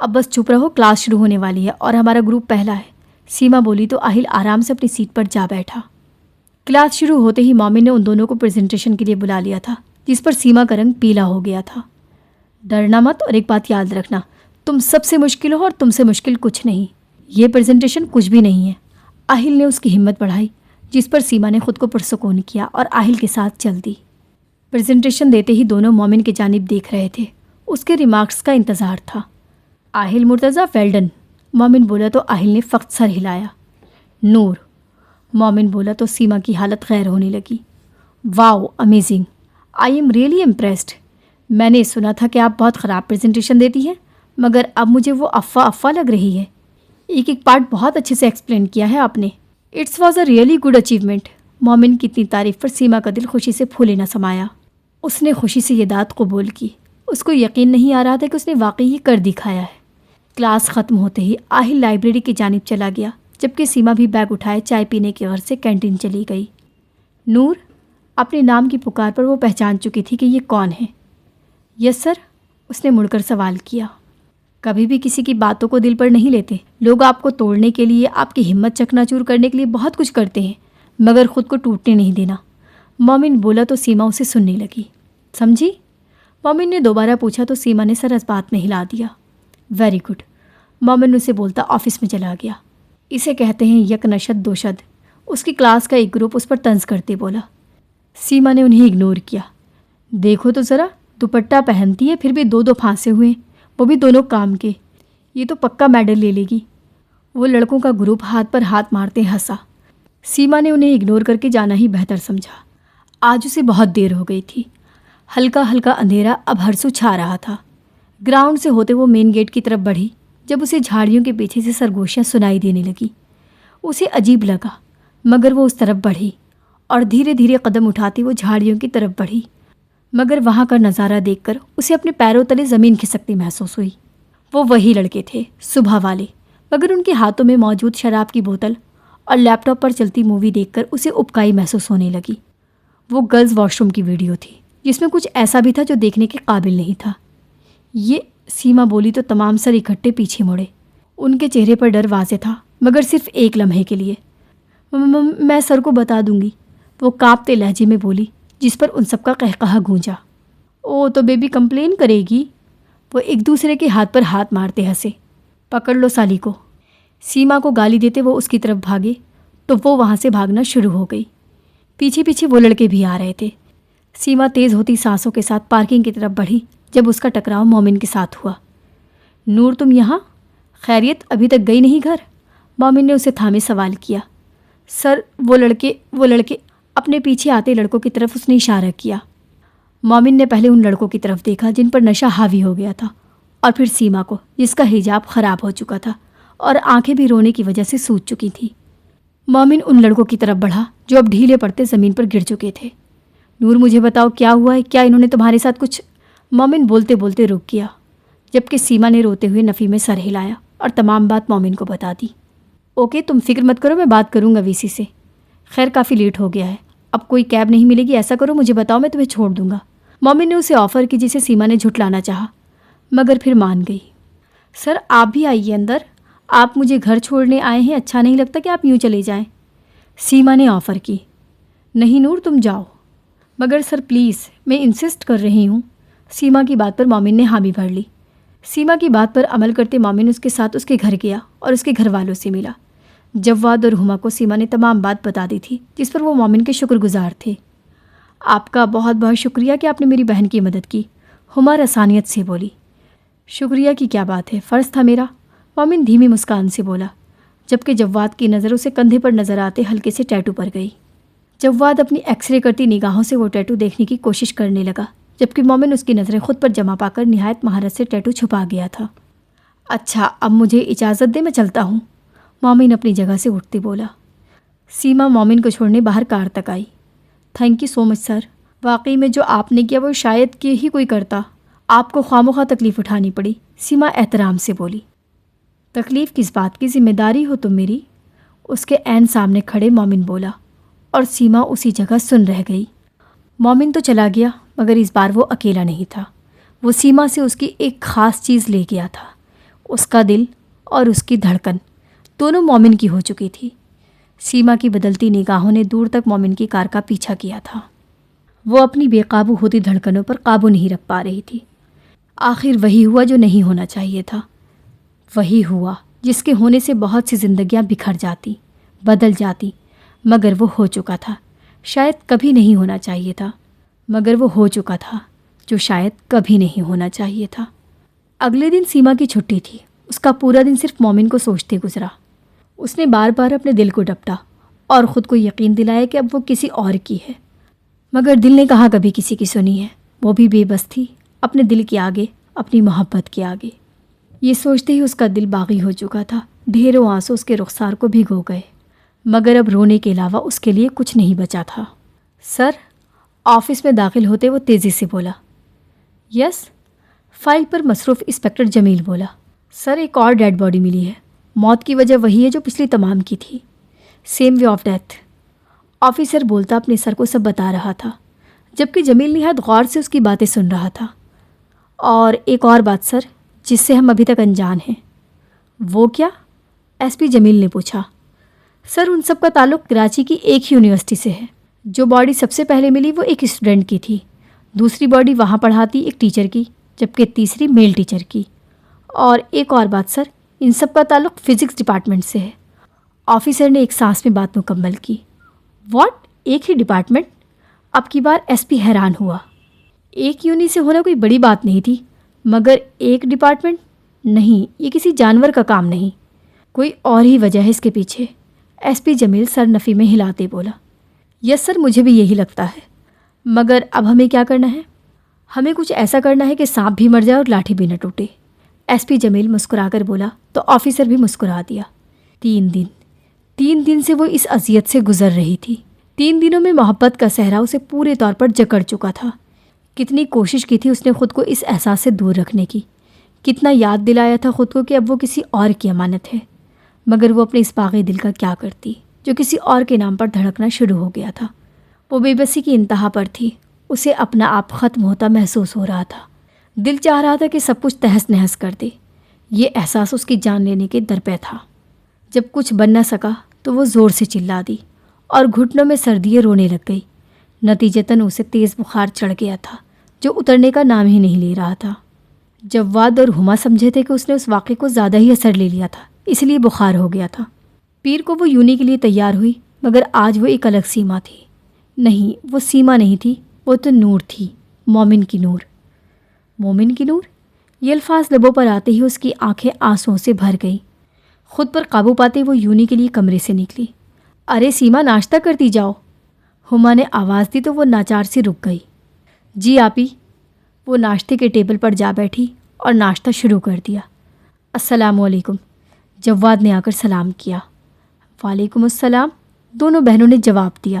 اب بس چپ رہو، کلاس شروع ہونے والی ہے اور ہمارا گروپ پہلا ہے، سیما بولی تو آہل آرام سے اپنی سیٹ پر جا بیٹھا۔ کلاس شروع ہوتے ہی مومن نے ان دونوں کو پریزنٹیشن کے لیے بلا لیا تھا، جس پر سیما کا رنگ پیلا ہو گیا تھا۔ ڈرنا مت اور ایک بات یاد رکھنا، تم سب سے مشکل ہو اور تم سے مشکل کچھ نہیں، یہ پریزنٹیشن کچھ بھی نہیں ہے۔ آہل نے اس کی ہمت بڑھائی، جس پر سیما نے خود کو پرسکون کیا اور آہل کے ساتھ چل دی۔ پریزنٹیشن دیتے ہی دونوں مومن کی جانب دیکھ رہے تھے، اس کے ریمارکس کا انتظار تھا۔ آہل مرتضیٰ ویلڈن، مومن بولا تو آہل نے فقط سر ہلایا۔ نور، مومن بولا تو سیما کی حالت غیر ہونے لگی۔ Wow amazing, I am really impressed. میں نے سنا تھا کہ آپ بہت خراب پریزنٹیشن دیتی ہیں، مگر اب مجھے وہ افواہ لگ رہی ہے۔ ایک پارٹ بہت اچھے سے ایکسپلین کیا ہے آپ نے۔ It's was a really good achievement. Momin کی اتنی تعریف پر سیما کا دل خوشی سے پھولے نہ سمایا۔ اس نے خوشی سے یہ داد قبول کی۔ اس کو یقین نہیں آ رہا تھا کہ اس نے واقعی یہ کر دکھایا ہے۔ کلاس ختم ہوتے ہی آہل لائبریری کی جانب چلا گیا، جبکہ سیما بھی بیگ اٹھائے چائے پینے کی غرض سے کینٹین چلی گئی۔ نور، اپنے نام کی پکار پر وہ پہچان چکی تھی کہ یہ کون ہے۔ یس سر، اس نے مڑ کر سوال کیا۔ کبھی بھی کسی کی باتوں کو دل پر نہیں لیتے، لوگ آپ کو توڑنے کے لیے، آپ کی ہمت چکنا چور کرنے کے لیے بہت کچھ کرتے ہیں، مگر خود کو ٹوٹنے نہیں دینا۔ مومن بولا تو سیما اسے سننے لگی۔ سمجھی؟ مومن نے دوبارہ پوچھا تو سیما نے سر اس بات میں ہلا دیا۔ ویری گڈ، مومن اسے بولتا آفس میں چلا گیا۔ اسے کہتے ہیں یک نشد دو شد۔ اس کی کلاس کا ایک گروپ اس پر طنز کرتے بولا۔ سیما نے انہیں اگنور کیا۔ دیکھو تو ذرا، دوپٹہ پہنتی ہے پھر بھی دو پھانسے ہوئے، وہ بھی دونوں کام کے، یہ تو پکا میڈل لے لے گی۔ وہ لڑکوں کا گروپ ہاتھ پر ہاتھ مارتے ہنسا۔ سیما نے انہیں اگنور کر کے جانا ہی بہتر سمجھا۔ آج اسے بہت دیر ہو گئی تھی۔ ہلکا ہلکا اندھیرا اب ہرسو چھا رہا تھا۔ گراؤنڈ سے ہوتے وہ مین گیٹ کی طرف بڑھی، جب اسے جھاڑیوں کے پیچھے سے سرگوشیاں سنائی دینے لگی۔ اسے عجیب لگا، مگر وہ اس طرف بڑھی اور دھیرے دھیرے قدم اٹھاتی وہ جھاڑیوں کی طرف بڑھی، مگر وہاں کا نظارہ دیکھ کر اسے اپنے پیروں تلے زمین کھسکتی محسوس ہوئی۔ وہ وہی لڑکے تھے، صبح والے، مگر ان کے ہاتھوں میں موجود شراب کی بوتل اور لیپ ٹاپ پر چلتی مووی دیکھ کر اسے ابکائی محسوس ہونے لگی۔ وہ گرلز واش روم کی ویڈیو تھی، جس میں کچھ ایسا بھی تھا جو دیکھنے کے قابل نہیں تھا۔ یہ سیما بولی تو تمام سر اکٹھے پیچھے مڑے۔ ان کے چہرے پر ڈر واضح تھا، مگر صرف ایک لمحے کے لیے۔ میں سر کو بتا دوں گی، وہ کانپتے لہجے میں بولی، جس پر ان سب کا قہقہا گونجا۔ او تو بیبی کمپلین کرے گی؟ وہ ایک دوسرے کے ہاتھ پر ہاتھ مارتے ہنسے۔ پکڑ لو سالی کو۔ سیما کو گالی دیتے وہ اس کی طرف بھاگے تو وہ وہاں سے بھاگنا شروع ہو گئی۔ پیچھے پیچھے وہ لڑکے بھی آ رہے تھے۔ سیما تیز ہوتی سانسوں کے ساتھ پارکنگ کی طرف بڑھی جب اس کا ٹکراؤ مومن کے ساتھ ہوا۔ نور تم یہاں؟ خیریت، ابھی تک گئی نہیں گھر؟ مومن نے اسے تھامے سوال کیا۔ سر وہ لڑکے اپنے پیچھے آتے لڑکوں کی طرف اس نے اشارہ کیا۔ مومن نے پہلے ان لڑکوں کی طرف دیکھا جن پر نشہ حاوی ہو گیا تھا، اور پھر سیما کو جس کا حجاب خراب ہو چکا تھا اور آنکھیں بھی رونے کی وجہ سے سوج چکی تھیں۔ مومن ان لڑکوں کی طرف بڑھا جو اب ڈھیلے پڑتے زمین پر گر چکے تھے۔ نور مجھے بتاؤ کیا ہوا ہے، کیا انہوں نے تمہارے ساتھ کچھ؟ مومن بولتے بولتے رک گیا، جبکہ سیما نے روتے ہوئے نفی میں سر ہلایا اور تمام بات مومن کو بتا دی۔ اوکے تم فکر مت کرو، میں بات کروں گا وی سی سے۔ خیر کافی لیٹ ہو گیا ہے، اب کوئی کیب نہیں ملے گی، ایسا کرو مجھے بتاؤ، میں تمہیں چھوڑ دوں گا۔ مومن نے اسے آفر کی جسے سیما نے جھٹلانا چاہا، مگر پھر مان گئی۔ سر آپ بھی آئیے اندر، آپ مجھے گھر چھوڑنے آئے ہیں، اچھا نہیں لگتا کہ آپ یوں چلے جائیں۔ سیما نے آفر کی۔ نہیں نور تم جاؤ۔ مگر سر پلیز، میں انسسٹ کر رہی ہوں۔ سیما کی بات پر مومن نے حامی بھر لی۔ سیما کی بات پر عمل کرتے مومن اس کے ساتھ اس کے گھر گیا اور اس کے گھر والوں سے ملا۔ جواد اور ہما کو سیما نے تمام بات بتا دی تھی جس پر وہ مومن کے شکر گزار تھے۔ آپ کا بہت بہت شکریہ کہ آپ نے میری بہن کی مدد کی، ہما رسانیت سے بولی۔ شکریہ کی کیا بات ہے، فرض تھا میرا، مومن دھیمی مسکان سے بولا، جبکہ جواد کی نظر اسے کندھے پر نظر آتے ہلکے سے ٹیٹو پر گئی۔ جواد اپنی ایکس رے کرتی نگاہوں سے وہ ٹیٹو دیکھنے کی کوشش کرنے لگا، جبکہ مومن اس کی نظریں خود پر جمع پا کر نہایت مہارت سے ٹیٹو چھپا گیا تھا۔ اچھا اب مجھے اجازت دے، میں چلتا ہوں، مومن اپنی جگہ سے اٹھتے بولا۔ سیما مومن کو چھوڑنے باہر کار تک آئی۔ تھینک یو سو مچ سر، واقعی میں جو آپ نے کیا وہ شاید کہ ہی کوئی کرتا، آپ کو خواہ تکلیف اٹھانی پڑی، سیما احترام سے بولی۔ تکلیف کس بات کی، ذمہ داری ہو تم میری، اس کے عین سامنے کھڑے مومن بولا، اور سیما اسی جگہ سن رہ گئی۔ مومن تو چلا گیا مگر اس بار وہ اکیلا نہیں تھا، وہ سیما سے اس کی ایک خاص چیز لے گیا تھا۔ اس کا دل اور اس کی دھڑکن دونوں مومن کی ہو چکی تھی۔ سیما کی بدلتی نگاہوں نے دور تک مومن کی کار کا پیچھا کیا تھا۔ وہ اپنی بے قابو ہوتی دھڑکنوں پر قابو نہیں رکھ پا رہی تھی۔ آخر وہی ہوا جو نہیں ہونا چاہیے تھا، وہی ہوا جس کے ہونے سے بہت سی زندگیاں بکھر جاتی، بدل جاتی، مگر وہ ہو چکا تھا۔ شاید کبھی نہیں ہونا چاہیے تھا، مگر وہ ہو چکا تھا جو شاید کبھی نہیں ہونا چاہیے تھا۔ اگلے دن سیما کی چھٹی تھی۔ اس کا پورا دن صرف مومن کو سوچتے گزرا۔ اس نے بار بار اپنے دل کو ڈپٹا اور خود کو یقین دلایا کہ اب وہ کسی اور کی ہے، مگر دل نے کہاں کبھی کسی کی سنی ہے۔ وہ بھی بے بس تھی اپنے دل کے آگے، اپنی محبت کے آگے۔ یہ سوچتے ہی اس کا دل باغی ہو چکا تھا، ڈھیروں آنسو اس کے رخسار کو بھگو گئے، مگر اب رونے کے علاوہ اس کے لیے کچھ نہیں بچا تھا۔ سر، آفس میں داخل ہوتے وہ تیزی سے بولا۔ یس، فائل پر مصروف انسپکٹر جمیل بولا۔ سر ایک اور ڈیڈ باڈی ملی ہے، موت کی وجہ وہی ہے جو پچھلی تمام کی تھی، same way of death. Officer بولتا اپنے سر کو سب بتا رہا تھا، جبکہ جمیل نہایت غور سے اس کی باتیں سن رہا تھا۔ اور ایک اور بات سر، جس سے ہم ابھی تک انجان ہیں۔ وہ کیا؟ ایس پی جمیل نے پوچھا۔ سر ان سب کا تعلق کراچی کی ایک ہی یونیورسٹی سے ہے۔ جو باڈی سب سے پہلے ملی وہ ایک اسٹوڈنٹ کی تھی، دوسری باڈی وہاں پڑھاتی ایک ٹیچر کی، جبکہ تیسری میل ٹیچر کی۔ اور ایک اور بات سر، ان سب کا تعلق فزکس ڈپارٹمنٹ سے ہے۔ آفیسر نے ایک سانس میں بات مکمل کی۔ واٹ، ایک ہی ڈپارٹمنٹ؟ اب کی بار ایس پی حیران ہوا۔ ایک یونی سے ہونا کوئی بڑی بات نہیں تھی، مگر ایک ڈپارٹمنٹ؟ نہیں، یہ کسی جانور کا کام نہیں، کوئی اور ہی وجہ ہے اس کے پیچھے۔ ایس پی جمیل سر نفی میں ہلاتے بولا۔ یس سر، مجھے بھی یہی لگتا ہے، مگر اب ہمیں کیا کرنا ہے؟ ہمیں کچھ ایسا کرنا ہے کہ سانپ بھی مر جائے اور لاٹھی بھی نہ ٹوٹے۔ ایس پی جمیل مسکرا کر بولا تو آفیسر بھی مسکرا دیا۔ 3 دن سے وہ اس اذیت سے گزر رہی تھی۔ 3 دنوں میں محبت کا صحرا اسے پورے طور پر جکڑ چکا تھا۔ کتنی کوشش کی تھی اس نے خود کو اس احساس سے دور رکھنے کی، کتنا یاد دلایا تھا خود کو کہ اب وہ کسی اور کی امانت ہے، مگر وہ اپنے اس باغی دل کا کیا کرتی جو کسی اور کے نام پر دھڑکنا شروع ہو گیا تھا۔ وہ بے بسی کی انتہا پر تھی، اسے اپنا آپ ختم ہوتا محسوس ہو رہا تھا۔ دل چاہ رہا تھا کہ سب کچھ تہس نہس کر دے۔ یہ احساس اس کی جان لینے کے در پہ تھا۔ جب کچھ بن نہ سکا تو وہ زور سے چلا دی اور گھٹنوں میں سر دیے رونے لگ گئی۔ نتیجتاً اسے تیز بخار چڑھ گیا تھا جو اترنے کا نام ہی نہیں لے رہا تھا۔ جواد اور ہما سمجھے تھے کہ اس نے اس واقعے کو زیادہ ہی اثر لے لیا تھا، اس لیے بخار ہو گیا تھا۔ پیر کو وہ یونی کے لیے تیار ہوئی، مگر آج وہ ایک الگ سیما تھی۔ نہیں، وہ سیما نہیں تھی، وہ تو نور تھی، مومن کی نور۔ مومن کی نور؟ یہ الفاظ لبوں پر آتے ہی اس کی آنکھیں آنسوؤں سے بھر گئیں۔ خود پر قابو پاتے وہ یونی کے لیے کمرے سے نکلی۔ ارے سیما، ناشتہ کرتی جاؤ، ہما نے آواز دی تو وہ ناچار سی رک گئی۔ جی آپی۔ وہ ناشتے کے ٹیبل پر جا بیٹھی اور ناشتہ شروع کر دیا۔ السلام علیکم، جواد نے آ کر سلام کیا۔ وعلیکم السلام، دونوں بہنوں نے جواب دیا۔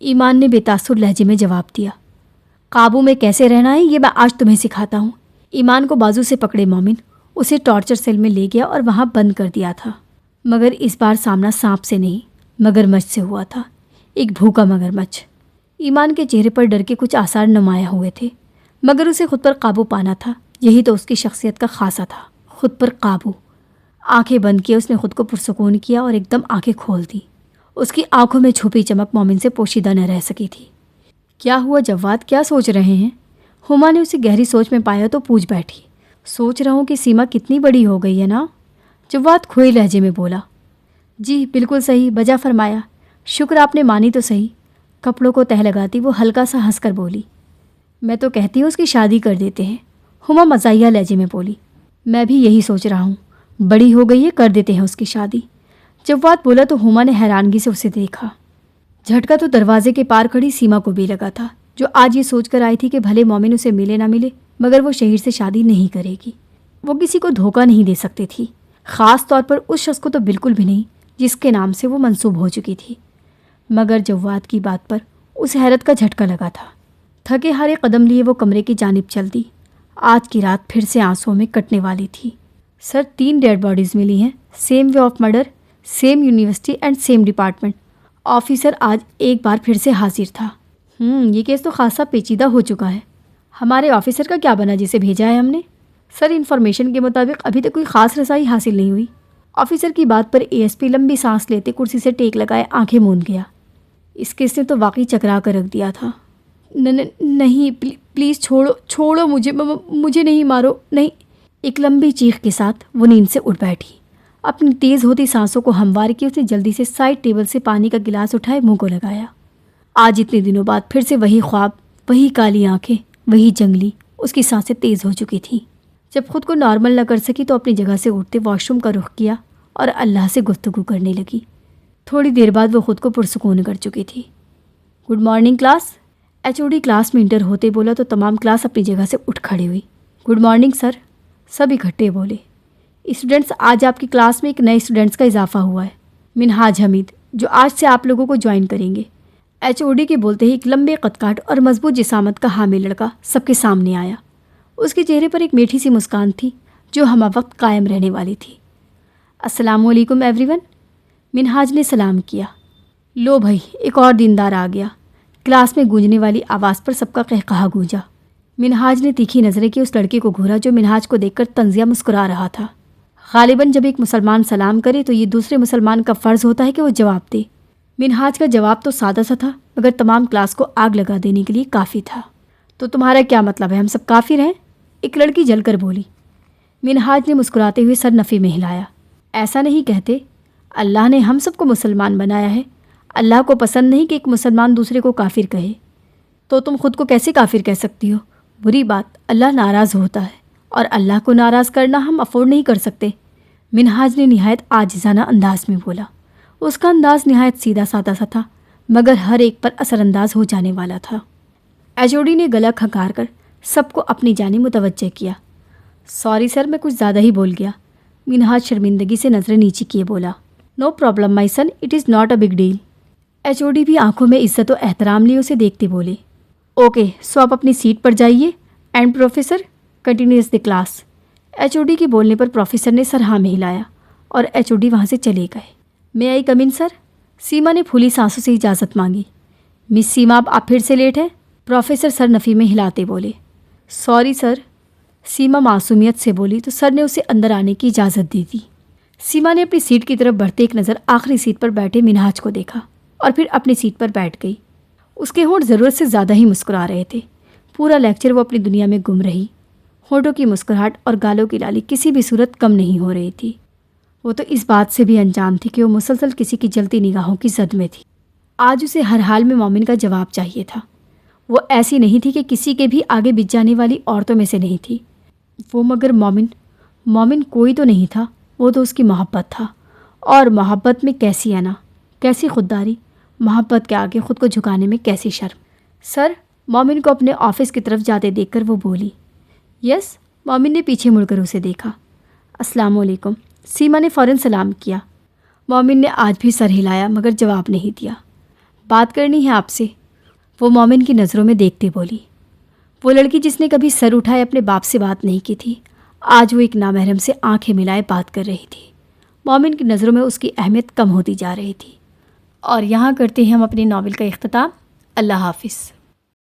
ایمان نے بےتاثر لہجے میں جواب دیا۔ قابو میں کیسے رہنا ہے یہ میں آج تمہیں سکھاتا ہوں۔ ایمان کو بازو سے پکڑے مومن اسے ٹارچر سیل میں لے گیا اور وہاں بند کر دیا تھا، مگر اس بار سامنا سانپ سے نہیں مگرمچھ سے ہوا تھا، ایک بھوکا مگرمچھ۔ ایمان کے چہرے پر ڈر کے کچھ آثار نمایاں ہوئے تھے، مگر اسے خود پر قابو پانا تھا، یہی تو اس کی شخصیت کا خاصہ تھا، خود پر قابو۔ آنکھیں بند کیے اس نے خود کو پرسکون کیا اور ایک دم آنکھیں کھول دی۔ اس کی آنکھوں میں چھپی چمک مومن سے پوشیدہ نہ رہ سکی تھی۔ کیا ہوا جواد، کیا سوچ رہے ہیں؟ ہما نے اسے گہری سوچ میں پایا تو پوچھ بیٹھی۔ سوچ رہا ہوں کہ سیما کتنی بڑی ہو گئی ہے نا؟ جواد کھوئے لہجے میں بولا۔ جی بالکل صحیح، بجا فرمایا، شکر آپ نے مانی تو صحیح۔ کپڑوں کو تہ لگاتی وہ ہلکا سا ہنس کر بولی۔ میں تو کہتی ہوں اس کی شادی کر دیتے ہیں، ہما مزاحیہ لہجے میں بولی۔ میں بھی یہی سوچ رہا ہوں، بڑی ہو گئی ہے، کر دیتے ہیں اس کی شادی۔ جواد بولا تو ہما نے حیرانگی سے اسے دیکھا۔ جھٹکا تو دروازے کے پار کھڑی سیما کو بھی لگا تھا، جو آج یہ سوچ کر آئی تھی کہ بھلے مومن اسے ملے نہ ملے مگر وہ شہیر سے شادی نہیں کرے گی۔ وہ کسی کو دھوکہ نہیں دے سکتی تھی، خاص طور پر اس شخص کو تو بالکل بھی نہیں جس کے نام سے وہ منسوب ہو چکی تھی۔ مگر جواد کی بات پر اس حیرت کا جھٹکا لگا تھا۔ تھکے ہارے قدم لیے وہ کمرے کی جانب چل دی۔ آج کی رات پھر سے آنسوؤں میں کٹنے والی تھی۔ سر 3 ڈیڈ باڈیز ملی ہیں، same way of murder, same university and same department. Officer آج ایک بار پھر سے حاضر تھا۔ یہ کیس تو خاصا پیچیدہ ہو چکا ہے۔ ہمارے آفیسر کا کیا بنا جسے بھیجا ہے ہم نے؟ سر انفارمیشن کے مطابق ابھی تک کوئی خاص رسائی حاصل نہیں ہوئی۔ آفیسر کی بات پر اے ایس پی لمبی سانس لیتے کرسی سے ٹیک لگائے آنکھیں موند گیا۔ اس کیس نے تو واقعی چکرا کر رکھ دیا تھا۔ نہیں پلیز چھوڑو مجھے نہیں مارو، نہیں۔ ایک لمبی چیخ کے ساتھ وہ نیند سے اٹھ بیٹھی۔ اپنی تیز ہوتی سانسوں کو ہموار کی اس نے جلدی سے سائڈ ٹیبل سے پانی کا گلاس اٹھائے منہ کو لگایا۔ آج اتنے دنوں بعد پھر سے وہی خواب، وہی کالی آنکھیں، وہی جنگلی۔ اس کی سانسیں تیز ہو چکی تھیں۔ جب خود کو نارمل نہ کر سکی تو اپنی جگہ سے اٹھتے واش روم کا رخ کیا اور اللہ سے گفتگو کرنے لگی۔ تھوڑی دیر بعد وہ خود کو پرسکون کر چکی تھی۔ Good morning class. H O D class میں انٹر ہوتے بولا تو تمام کلاس اپنی جگہ سے اٹھ کھڑی ہوئی۔ گڈ مارننگ سر، سب اکٹھے بولے۔ اسٹوڈنٹس، آج آپ کی کلاس میں ایک نئے اسٹوڈنٹس کا اضافہ ہوا ہے، منہاج حمید، جو آج سے آپ لوگوں کو جوائن کریں گے۔ ایچ او ڈی کے بولتے ہی ایک لمبے قد کاٹ اور مضبوط جسامت کا حامل لڑکا سب کے سامنے آیا۔ اس کے چہرے پر ایک میٹھی سی مسکان تھی جو ہمہ وقت قائم رہنے والی تھی۔ السلام علیکم ایوری ون، منہاج نے سلام کیا۔ لو بھائی، ایک اور دیندار آ گیا۔ کلاس میں گونجنے والی آواز پر سب کا قہقہا گونجا۔ منہاج نے تیکھی نظریں کی اس لڑکے کو گھورا جو منہاج کو دیکھ کر طنزیہ مسکرا رہا تھا۔ غالباً جب ایک مسلمان سلام کرے تو یہ دوسرے مسلمان کا فرض ہوتا ہے کہ وہ جواب دے۔ منہاج کا جواب تو سادہ سا تھا مگر تمام کلاس کو آگ لگا دینے کے لیے کافی تھا۔ تو تمہارا کیا مطلب ہے، ہم سب کافر ہیں؟ ایک لڑکی جل کر بولی۔ منہاج نے مسکراتے ہوئے سر نفی میں ہلایا۔ ایسا نہیں کہتے، اللہ نے ہم سب کو مسلمان بنایا ہے، اللہ کو پسند نہیں کہ ایک مسلمان دوسرے کو کافر کہے۔ تو تم خود کو کیسے کافر کہہ سکتی ہو؟ بری بات، اللہ ناراض ہوتا ہے اور اللہ کو ناراض کرنا ہم افورڈ نہیں کر سکتے۔ منہاج نے نہایت عاجزانہ انداز میں بولا۔ اس کا انداز نہایت سیدھا سادہ سا تھا مگر ہر ایک پر اثر انداز ہو جانے والا تھا۔ ایچ او ڈی نے گلا کھنکار کر سب کو اپنی جانب متوجہ کیا۔ سوری سر، میں کچھ زیادہ ہی بول گیا۔ منہاج شرمندگی سے نظریں نیچی کیے بولا۔ No problem my son, it is not a big deal. H O D بھی آنکھوں میں عزت و احترام لیے اسے دیکھتے بولے۔ اوکے، سو آپ اپنی سیٹ پر جائیے and professor continues the class. H O D کے بولنے پر پروفیسر نے سر ہاں میں ہلایا اور ایچ او ڈی وہاں سے چلے گئے۔ میں آئی کم ان سر؟ سیما نے پھولی سانسوں سے اجازت مانگی۔ مس سیما، آپ پھر سے لیٹ ہیں؟ پروفیسر سر نفی میں ہلاتے بولے۔ سوری سر، سیما معصومیت سے بولی تو سر نے اسے اندر آنے کی اجازت دی دی۔ سیما نے اپنی سیٹ کی طرف بڑھتے ایک نظر آخری سیٹ پر بیٹھے منہاج کو دیکھا اور پھر اپنی سیٹ پر بیٹھ گئی۔ اس کے ہونٹ ضرورت سے زیادہ ہی مسکرا رہے تھے۔ پورا لیکچر وہ اپنی دنیا میں گم رہی۔ ہونٹوں کی مسکراہٹ اور گالوں کی لالی کسی بھی صورت کم نہیں ہو رہی تھی۔ وہ تو اس بات سے بھی انجام تھی کہ وہ مسلسل کسی کی جلتی نگاہوں کی زد میں تھی۔ آج اسے ہر حال میں مومن کا جواب چاہیے تھا۔ وہ ایسی نہیں تھی کہ کسی کے بھی آگے بچ جانے والی عورتوں میں سے نہیں تھی وہ، مگر مومن کوئی تو نہیں تھا، وہ تو اس کی محبت تھا۔ اور محبت میں کیسی انا، کیسی خودداری، محبت کے آگے خود کو جھکانے میں کیسی شرم۔ سر، مومن کو اپنے آفس کی طرف جاتے دیکھ کر وہ بولی۔ یس، مومن نے پیچھے مڑ کر اسے دیکھا۔ السلام علیکم، سیما نے فوراً سلام کیا۔ مومن نے آج بھی سر ہلایا مگر جواب نہیں دیا۔ بات کرنی ہے آپ سے، وہ مومن کی نظروں میں دیکھتے بولی۔ وہ لڑکی جس نے کبھی سر اٹھائے اپنے باپ سے بات نہیں کی تھی، آج وہ ایک نامحرم سے آنکھیں ملائے بات کر رہی تھی۔ مومن کی نظروں میں اس کی اہمیت کم ہوتی جا رہی تھی۔ اور یہاں کرتے ہیں ہم اپنی ناول کا اختتام۔ اللہ حافظ۔